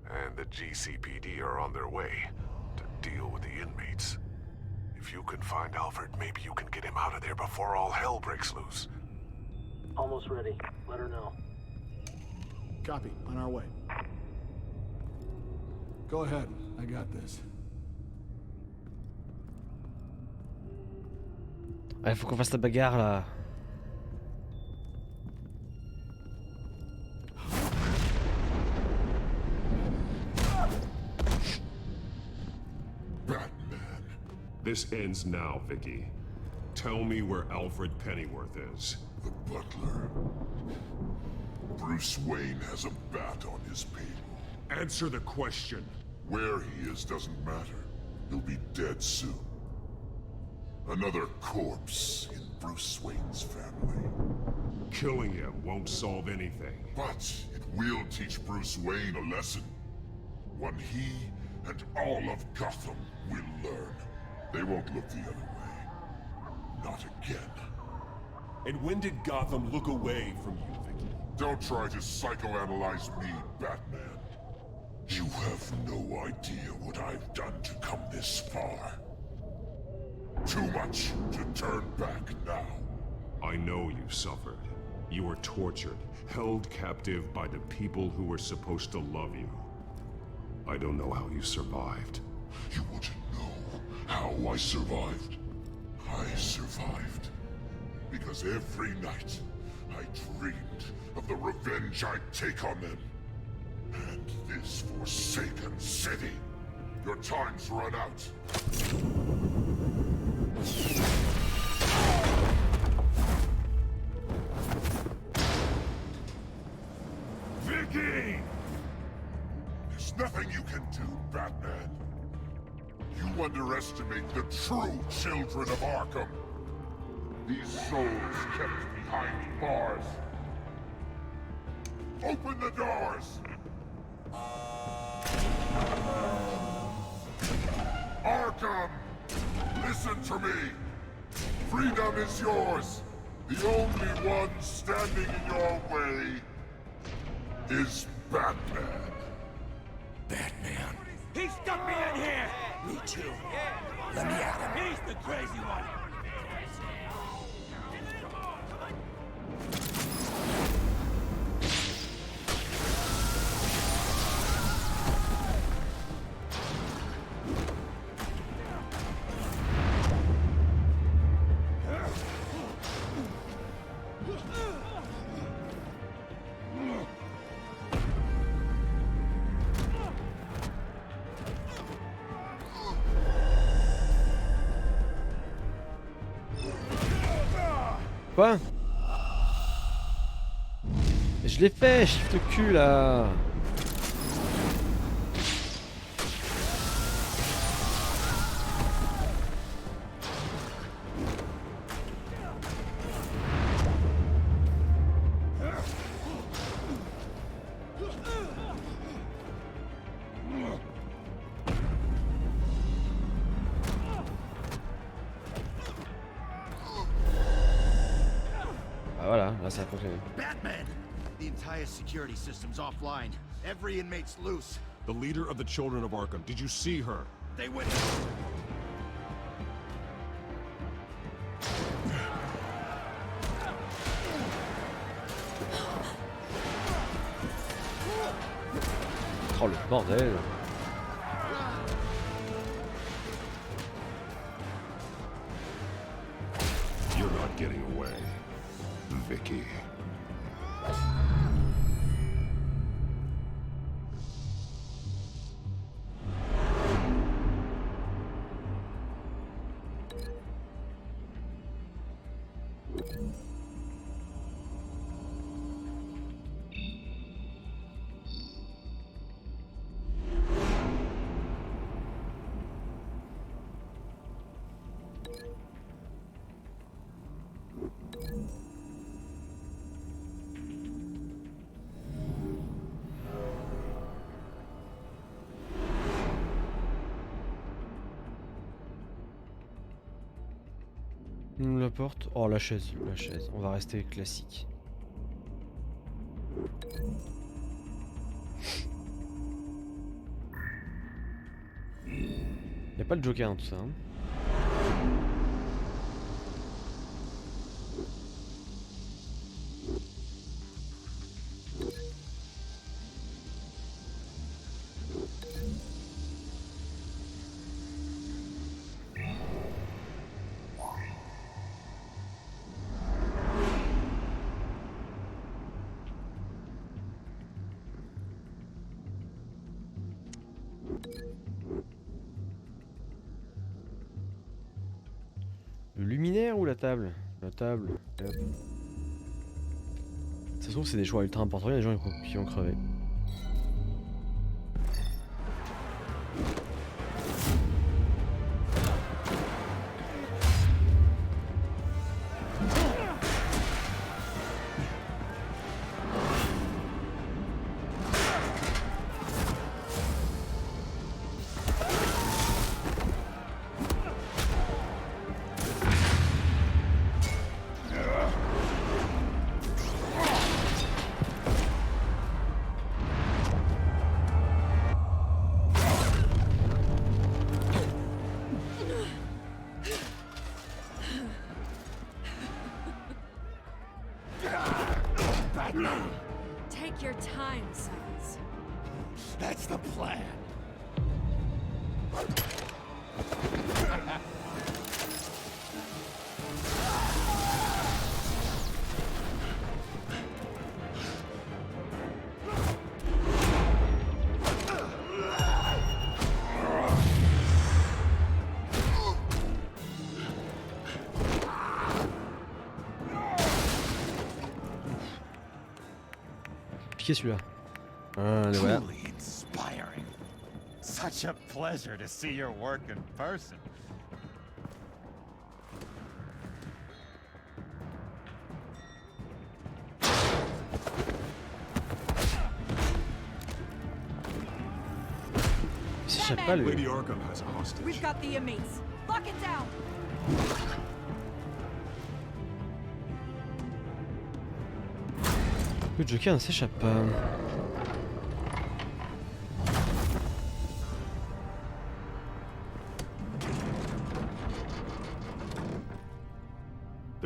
And the GCPD are on their way to deal with the inmates. If you can find Alfred, maybe you can get him out of there before all hell breaks loose. Almost ready. Let her know. Copy. On our way. Go ahead. I got this. Il faut qu'on fasse la bagarre là. This ends now, Vicky. Tell me where Alfred Pennyworth is. The butler. Bruce Wayne has a bat on his table. Answer the question. Where he is doesn't matter. He'll be dead soon. Another corpse in Bruce Wayne's family. Killing him won't solve anything. But it will teach Bruce Wayne a lesson. One he and all of Gotham will learn. They won't look the other way. Not again. And when did Gotham look away from you, Vicky? Don't try to psychoanalyze me, Batman. You have no idea what I've done to come this far. Too much to turn back now. I know you suffered. You were tortured, held captive by the people who were supposed to love you. I don't know how you survived. You want to know how I survived? I survived because every night I dreamed of the revenge I'd take on them. And this forsaken city. Your time's run out. Vicky! There's nothing you can do, Batman. You underestimate the true children of Arkham. These souls kept behind bars. Open the doors! Arkham! Listen to me! Freedom is yours! The only one standing in your way is Batman. Batman. He stuck me in here! Me too. Let me at him. He's the crazy one. Quoi? Je l'ai fait, shift cul là. Ah voilà, là ça a fonctionné. Batman! The entire security system's offline. Every inmate's loose. The leader of the Children of Arkham. Did you see her? They went. Oh le bordel. You're not getting away, Vicky. La porte. Oh la chaise, la chaise. On va rester classique. Y a pas le Joker dans tout ça. Hein. Le luminaire ou la table? La table. Hop. Ça se trouve c'est des choix ultra importants, il y a des gens qui ont crevé. Take your time, sons. That's the plan. Piqué celui-là. Le voilà. Truly inspiring. Such a pleasure to see your work in person. Il s'échappe pas lui. Lady Arkham has a hostage. We've got the inmates. Lock it down. Le Joker ne s'échappe pas.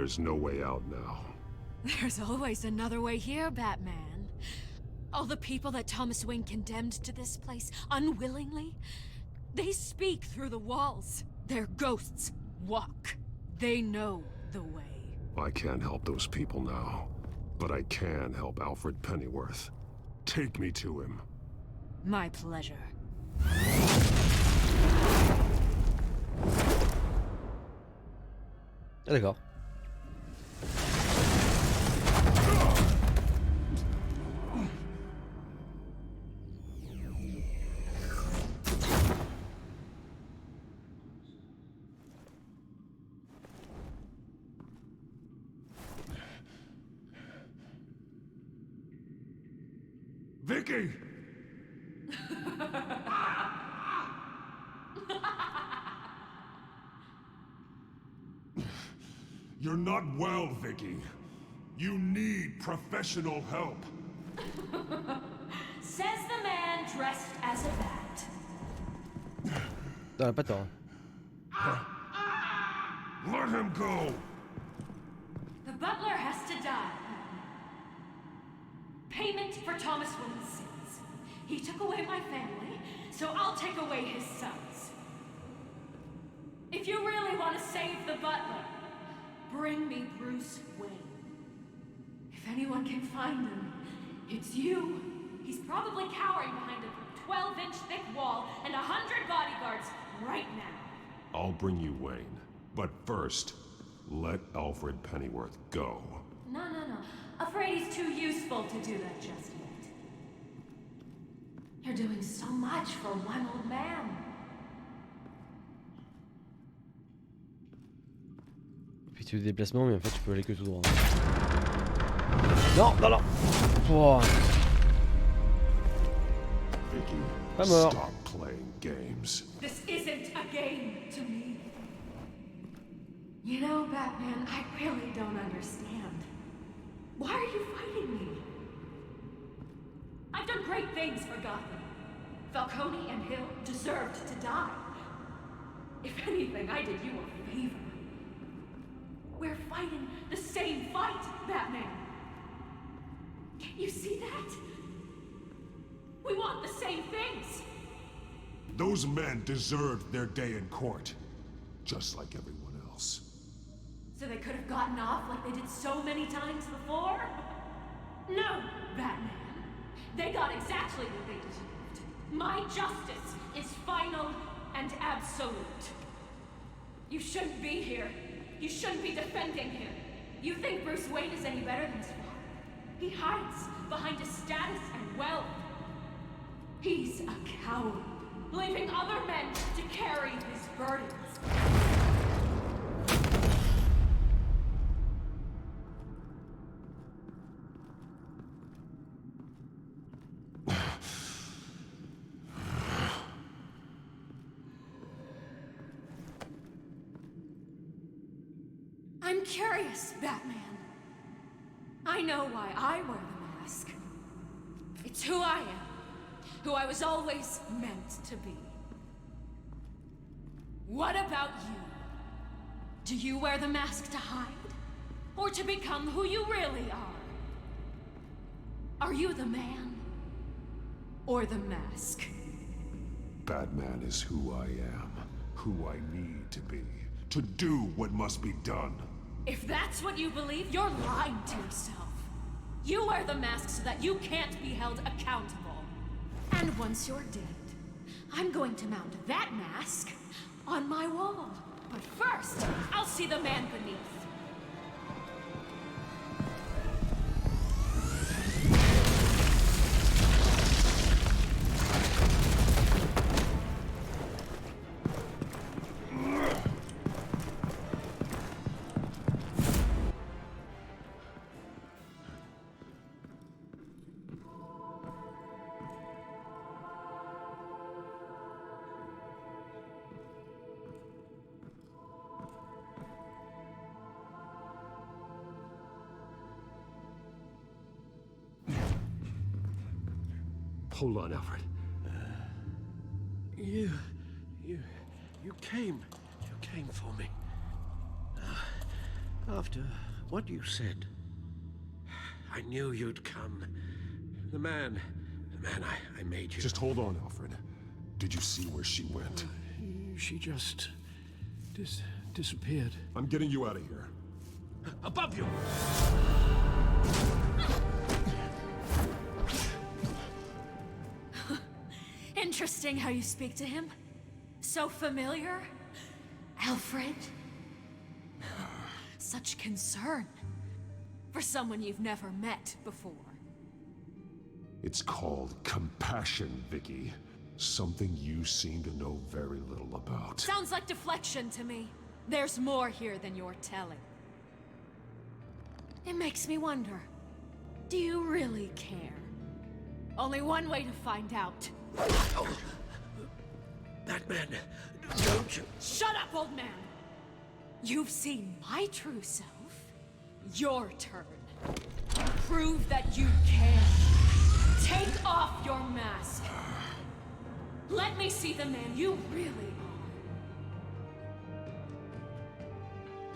There's no way out now. There's always another way here, Batman. All the people that Thomas Wayne condemned to this place unwillingly, they speak through the walls. Their ghosts walk. They know the way. I can't help those people now, but I can help Alfred Pennyworth. Take me to him. My pleasure. Ah, d'accord. Vicky! You're not well, Vicky. You need professional help. Says the man dressed as a bat. Ah, pas tort. Let him go! The butler has to die. Payment for Thomas Wayne's sins. He took away my family, so I'll take away his sons. If you really want to save the butler, bring me Bruce Wayne. If anyone can find him, it's you. He's probably cowering behind a 12-inch thick wall and 100 bodyguards right now. I'll bring you Wayne, but first, let Alfred Pennyworth go. No. Afraid he's too useful to do that just yet. You're doing so much for one old man. Effectuer des déplacements, mais en fait, tu peux aller que tout droit. Non. Pouah. Vicky, Pas mort. stop playing games. This isn't a game to me. You know, Batman, I really don't understand. Why are you fighting me? I've done great things for Gotham. Falcone and Hill deserved to die. If anything, I did you a favor. We're fighting the same fight, Batman. Can't you see that? We want the same things. Those men deserved their day in court, just like everyone else. So they could have gotten off like they did so many times before? No, Batman. They got exactly what they deserved. My justice is final and absolute. You shouldn't be here. You shouldn't be defending him. You think Bruce Wayne is any better than his father? He hides behind his status and wealth. He's a coward, leaving other men to carry his burdens. I'm curious, Batman. I know why I wear the mask. It's who I am, who I was always meant to be. What about you? Do you wear the mask to hide? Or to become who you really are? Are you the man? Or the mask? Batman is who I am, who I need to be, to do what must be done. If that's what you believe, you're lying to yourself. You wear the mask so that you can't be held accountable. And once you're dead, I'm going to mount that mask on my wall. But first, I'll see the man beneath. Hold on, Alfred. You came for me. After what you said, I knew you'd come. The man I made you. Just hold on, Alfred. Did you see where she went? She just disappeared. I'm getting you out of here. Above you! Interesting how you speak to him. So familiar. Alfred. Such concern. For someone you've never met before. It's called compassion, Vicky. Something you seem to know very little about. Sounds like deflection to me. There's more here than you're telling. It makes me wonder. Do you really care? Only one way to find out. That man, don't you? Shut up, old man! You've seen my true self. Your turn. Prove that you care. Take off your mask. Let me see the man you really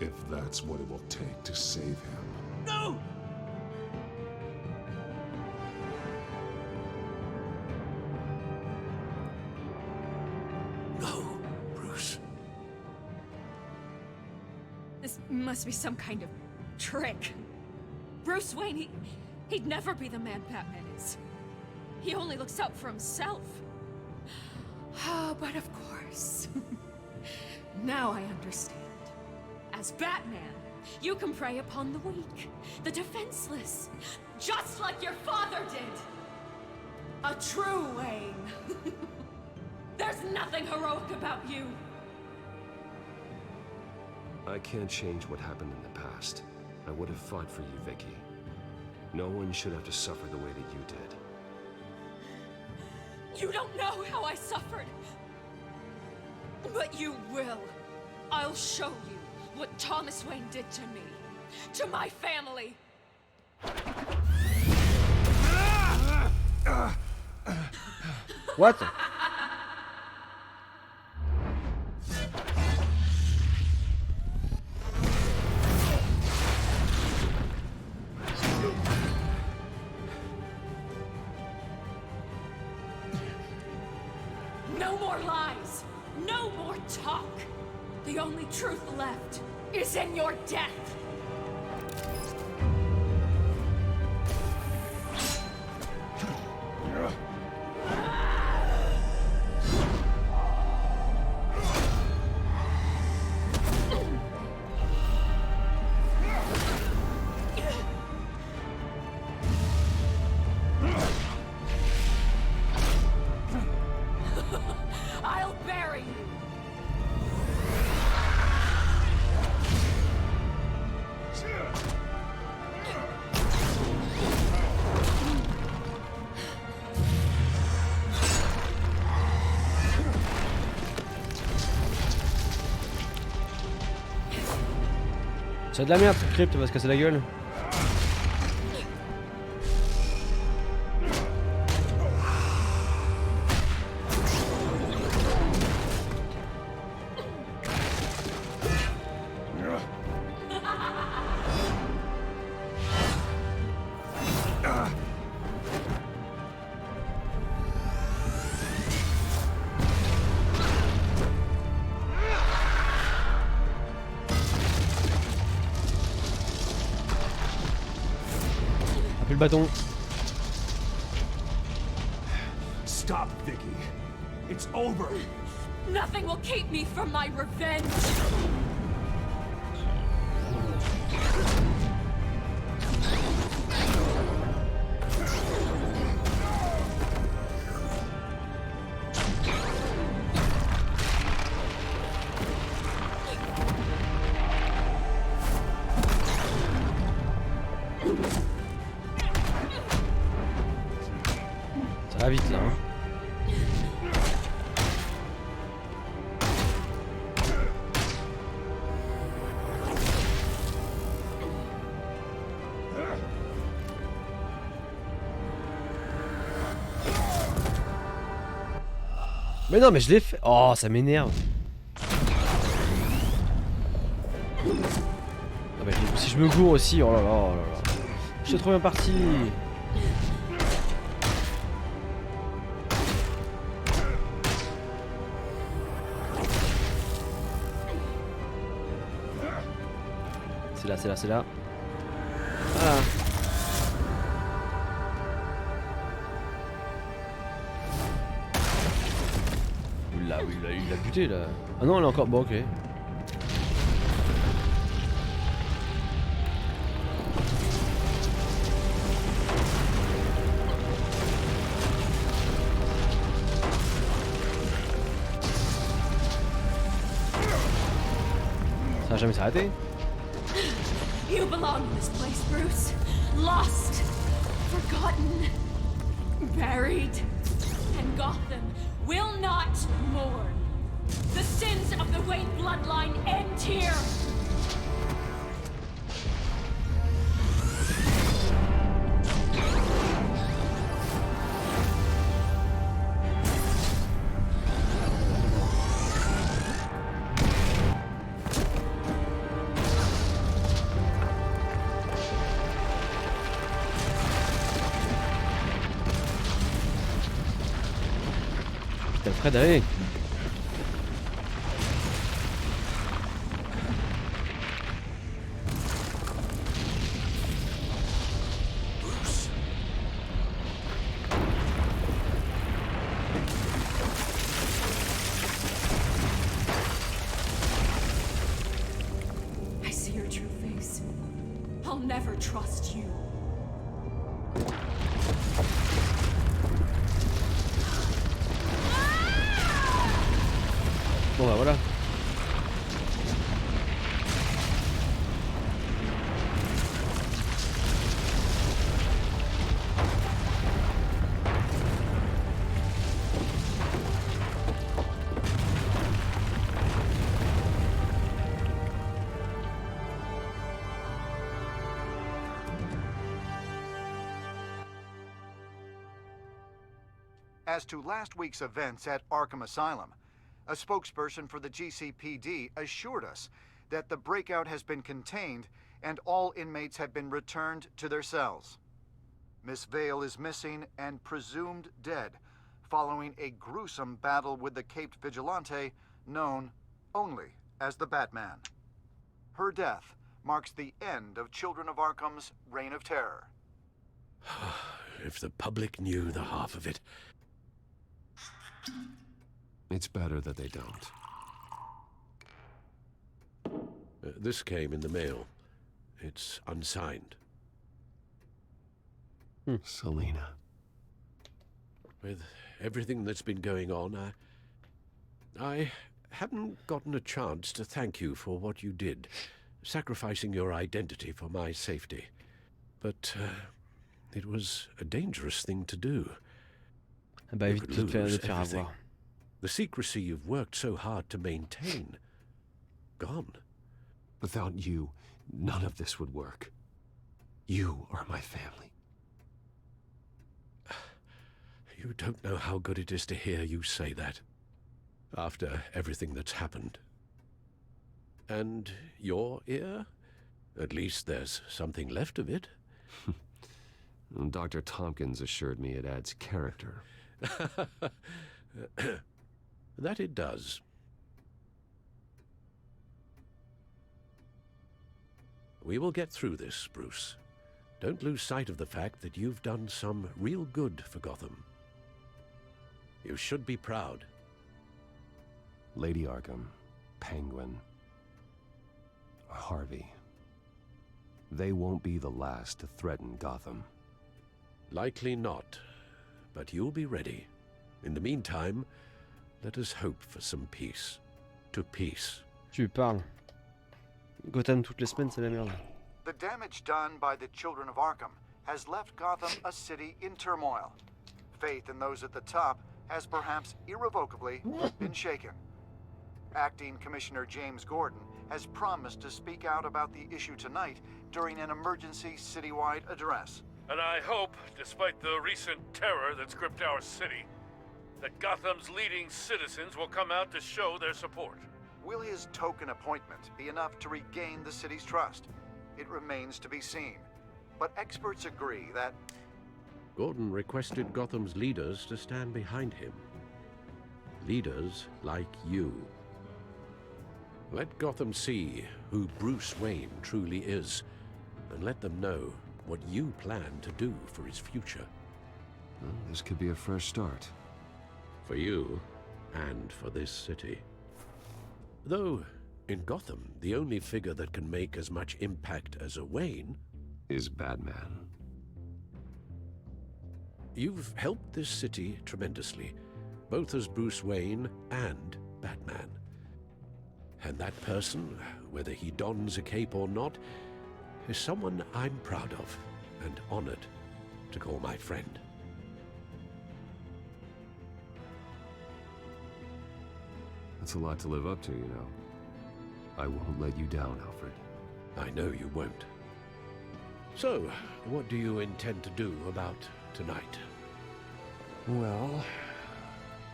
are. If that's what it will take to save him. No! No, Bruce. This must be some kind of trick. Bruce Wayne, he'd never be the man Batman is. He only looks out for himself. But of course. Now I understand. As Batman, you can prey upon the weak, the defenseless, just like your father did. A true Wayne. There's nothing heroic about you. I can't change what happened in the past. I would have fought for you, Vicky. No one should have to suffer the way that you did. You don't know how I suffered. But you will. I'll show you what Thomas Wayne did to me. To my family. What? No more lies. No more talk. The only truth left is in your death. I'll bury you. C'est de la merde cette crypte, on va se casser la gueule. Le bâton. Stop, Vicky. It's over. Nothing will keep me from my revenge. Ça va vite là, hein. Mais non, mais je l'ai fait. Oh, ça m'énerve. Ah bah, je l'ai je me gourre aussi, oh là là, oh là là. Je suis trop bien parti. C'est là, c'est là, c'est là. Voilà. Il a buté là. Ah non, elle est encore. Bon, ok. Ça va jamais s'arrêter. You belong in this place, Bruce. Lost, forgotten, buried, and Gotham will not mourn. The sins of the Wayne bloodline end here. Putain, Fred, allez. I see your true face. I'll never trust you. Bon bah voilà. As to last week's events at Arkham Asylum, a spokesperson for the GCPD assured us that the breakout has been contained and all inmates have been returned to their cells. Miss Vale is missing and presumed dead following a gruesome battle with the caped vigilante known only as the Batman. Her death marks the end of Children of Arkham's reign of terror. If the public knew the half of it. It's better that they don't. This came in the mail. It's unsigned. Selena. With everything that's been going on, I haven't gotten a chance to thank you for what you did, sacrificing your identity for my safety. But it was a dangerous thing to do. Bah évite de te faire avoir. The secrecy you've worked so hard to maintain. Gone. Without you, none of this would work. You are my family. You don't know how good it is to hear you say that. After everything that's happened. And your ear? At least there's something left of it. Dr. Tompkins assured me it adds character. That it does. We will get through this, Bruce. Don't lose sight of the fact that you've done some real good for Gotham. You should be proud. Lady Arkham, Penguin, Harvey. They won't be the last to threaten Gotham. Likely not, but you'll be ready. In the meantime, let us hope for some peace. To peace. Tu parles. Gotham toutes les semaines, c'est la merde. The damage done by the Children of Arkham has left Gotham a city in turmoil. Faith in those at the top has perhaps irrevocably been shaken. Acting Commissioner James Gordon has promised to speak out about the issue tonight during an emergency citywide address. And I hope, despite the recent terror that's gripped our city, that Gotham's leading citizens will come out to show their support. Will his token appointment be enough to regain the city's trust? It remains to be seen. But experts agree that Gordon requested Gotham's leaders to stand behind him. Leaders like you. Let Gotham see who Bruce Wayne truly is, and let them know what you plan to do for his future. Well, this could be a fresh start. For you, and for this city. Though, in Gotham, the only figure that can make as much impact as a Wayne is Batman. You've helped this city tremendously, both as Bruce Wayne and Batman. And that person, whether he dons a cape or not, is someone I'm proud of and honored to call my friend. That's a lot to live up to, you know. I won't let you down, Alfred. I know you won't. So, what do you intend to do about tonight? Well,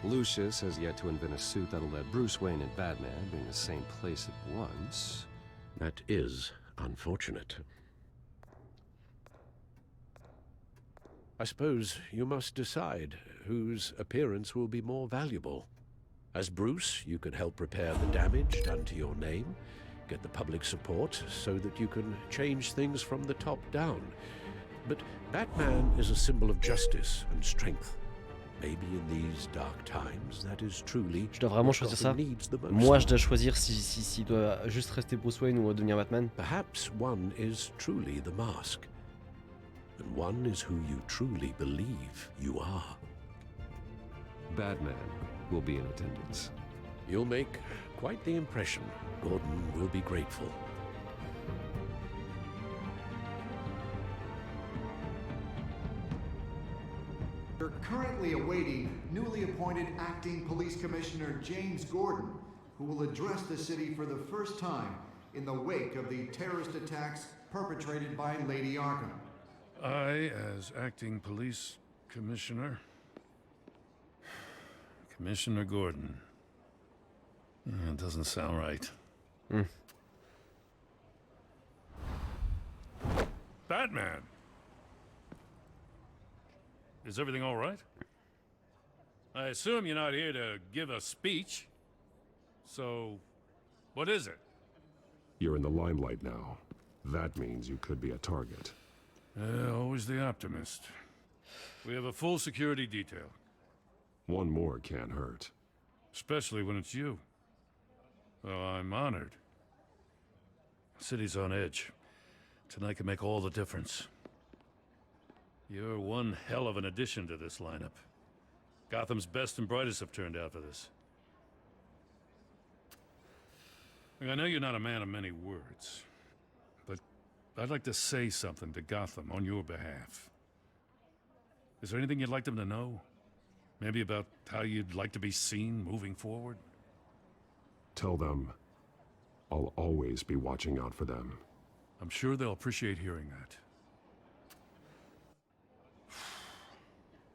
Lucius has yet to invent a suit that'll let Bruce Wayne and Batman be in the same place at once. That is unfortunate. I suppose you must decide whose appearance will be more valuable. As Bruce, you can help repair the damage done to your name, get the public support so that you can change things from the top down. But Batman is a symbol of justice and strength. Maybe in these dark times, that is truly Je dois vraiment choisir ça. Moi, je dois choisir si doit juste rester Bruce Wayne ou devenir Batman. Perhaps one is truly the mask, and one is who you truly believe you are. Batman will be in attendance. You'll make quite the impression. Gordon will be grateful. we're currently awaiting newly appointed Acting Police Commissioner James Gordon, who will address the city for the first time in the wake of the terrorist attacks perpetrated by Lady Arkham. I, as Acting Police Commissioner... Commissioner Gordon. It doesn't sound right. Batman! Is everything all right? I assume you're not here to give a speech. So, what is it? You're in the limelight now. That means you could be a target. Always the optimist. We have a full security detail. One more can't hurt. Especially when it's you. Well, I'm honored. The city's on edge. Tonight can make all the difference. You're one hell of an addition to this lineup. Gotham's best and brightest have turned out for this. Look, I know you're not a man of many words, but I'd like to say something to Gotham on your behalf. Is there anything you'd like them to know? Maybe about how you'd like to be seen moving forward? Tell them I'll always be watching out for them. I'm sure they'll appreciate hearing that.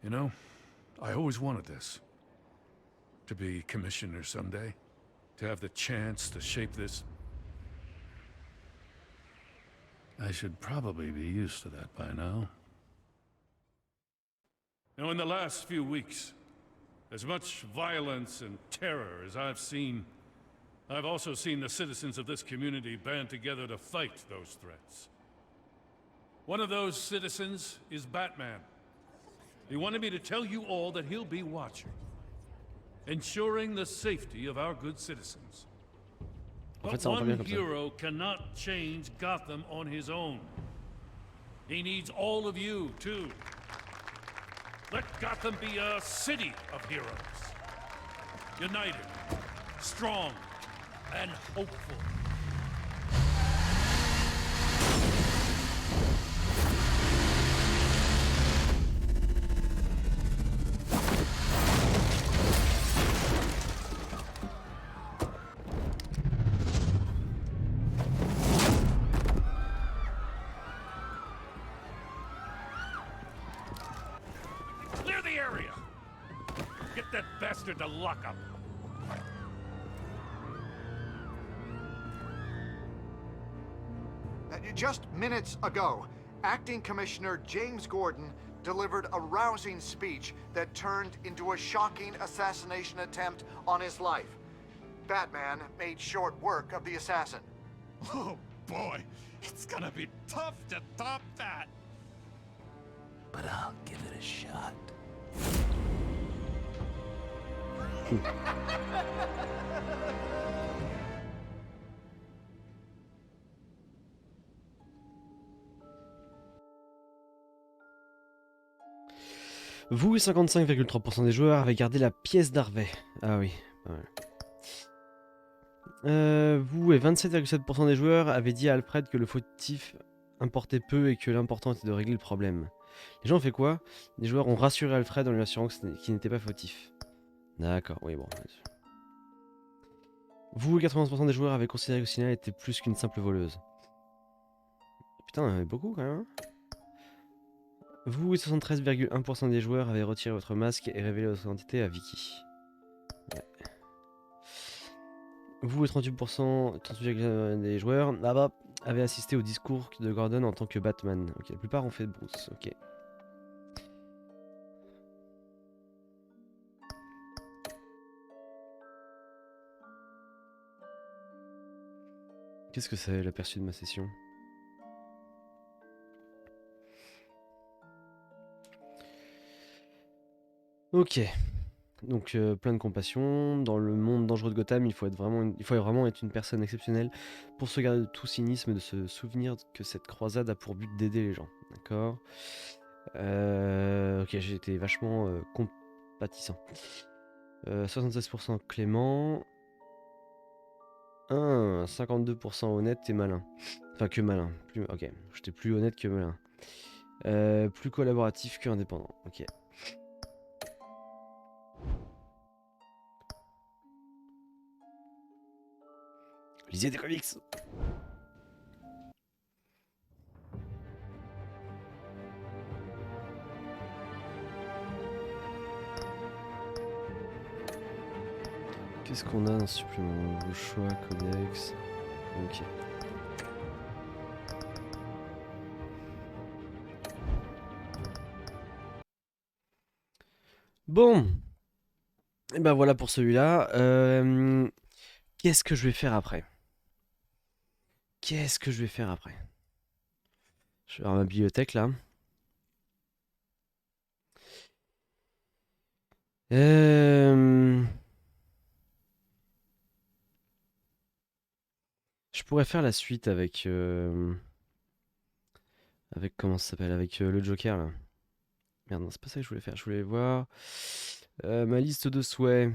You know, I always wanted this. To be commissioner someday. To have the chance to shape this. I should probably be used to that by now. Now, in the last few weeks, as much violence and terror as I've seen, I've also seen the citizens of this community band together to fight those threats. One of those citizens is Batman. He wanted me to tell you all that he'll be watching, ensuring the safety of our good citizens. But one hero cannot change Gotham on his own. He needs all of you, too. Let Gotham be a city of heroes. United, strong, and hopeful. Clear the area! Get that bastard to lock up! Just minutes ago, Acting Commissioner James Gordon delivered a rousing speech that turned into a shocking assassination attempt on his life. Batman made short work of the assassin. Oh boy, it's gonna be tough to top that. But I'll give it a shot. Vous et 55,3% des joueurs avez gardé la pièce d'Harvey. Ah oui, pas mal. Vous et 27,7% des joueurs avez dit à Alfred que le fautif importait peu et que l'important était de régler le problème. Les gens ont fait quoi? Les joueurs ont rassuré Alfred en lui assurant qu'il n'était pas fautif. D'accord, oui bon. Vous et 91% des joueurs avez considéré que Sina était plus qu'une simple voleuse. Putain, il y en avait beaucoup quand même. Hein. Vous et 73,1% des joueurs avez retiré votre masque et révélé votre identité à Vicky. Ouais. Vous et 38% des joueurs là-bas avez assisté au discours de Gordon en tant que Batman. Ok, la plupart ont fait Bruce. Ok. Qu'est-ce que c'est l'aperçu de ma session? Ok. Donc plein de compassion. Dans le monde dangereux de Gotham, il faut vraiment être une personne exceptionnelle pour se garder de tout cynisme et de se souvenir que cette croisade a pour but d'aider les gens. D'accord. Ok, j'ai été vachement compatissant. 76% clément. 52% honnête et malin. Enfin que malin. Ok, j'étais plus honnête que malin. Plus collaboratif que indépendant. Ok. Lisez des comics. Qu'est-ce qu'on a dans ce supplément? Vos choix, codex. Ok. Bon. Et ben voilà pour celui-là. Qu'est-ce que je vais faire après? Qu'est-ce que je vais faire après? Je vais voir ma bibliothèque là. Je pourrais faire la suite avec... Avec comment ça s'appelle? Avec le Joker là. Merde, non, c'est pas ça que je voulais faire. Je voulais voir ma liste de souhaits.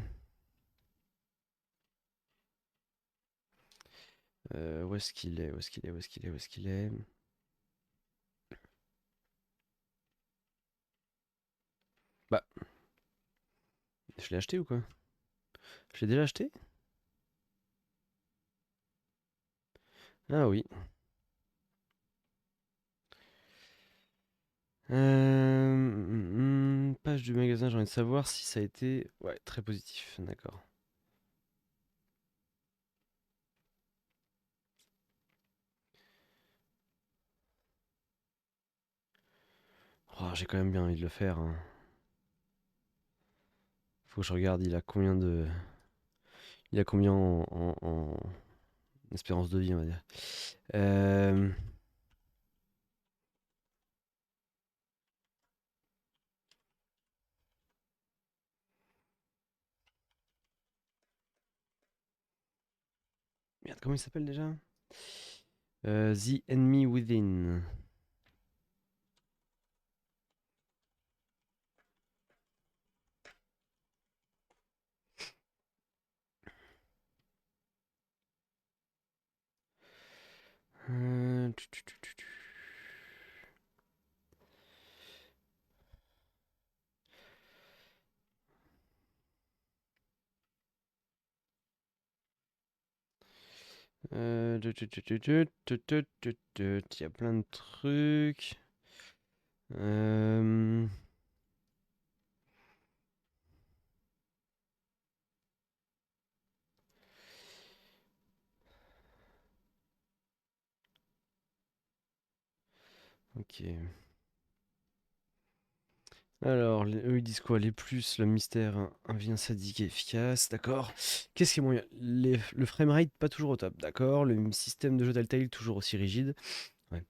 Où est-ce qu'il est? Où est-ce qu'il est? Où est-ce qu'il est? Où est-ce qu'il est? Bah. Je l'ai acheté ou quoi? Je l'ai déjà acheté? Ah oui. Page du magasin, j'ai envie de savoir si ça a été... Ouais, très positif, d'accord. Oh, j'ai quand même bien envie de le faire. Hein. Faut que je regarde, il a combien de... Il a combien en espérance de vie, on va dire. Merde, comment il s'appelle déjà? The Enemy Within. Euh, tu, tu, tu, tu, tu. Il y a plein de trucs. Ok. Alors, eux ils disent quoi? Les plus, le mystère, un vilain sadique et efficace, d'accord. Qu'est-ce qui est moyen? Le framerate pas toujours au top, d'accord. Le système de jeu Telltale toujours aussi rigide. Ouais.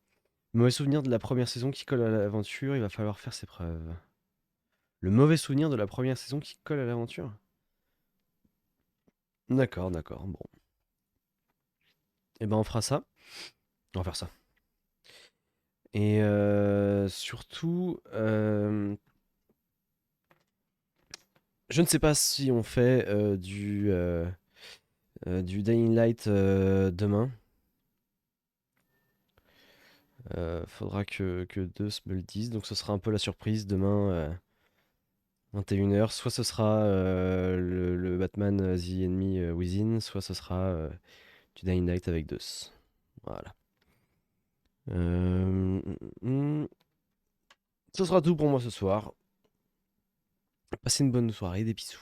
Mauvais souvenir de la première saison qui colle à l'aventure, il va falloir faire ses preuves. Le mauvais souvenir de la première saison qui colle à l'aventure? D'accord, d'accord, bon. Et ben on fera ça. On va faire ça. Et surtout, je ne sais pas si on fait du Dying Light demain. Faudra que deux me le disent. Donc ce sera un peu la surprise demain, 21h. Soit ce sera le Batman The Enemy Within, soit ce sera du Dying Light avec deux. Voilà. Euh, mm, mm. Ce sera tout pour moi ce soir. Passez une bonne soirée, des bisous.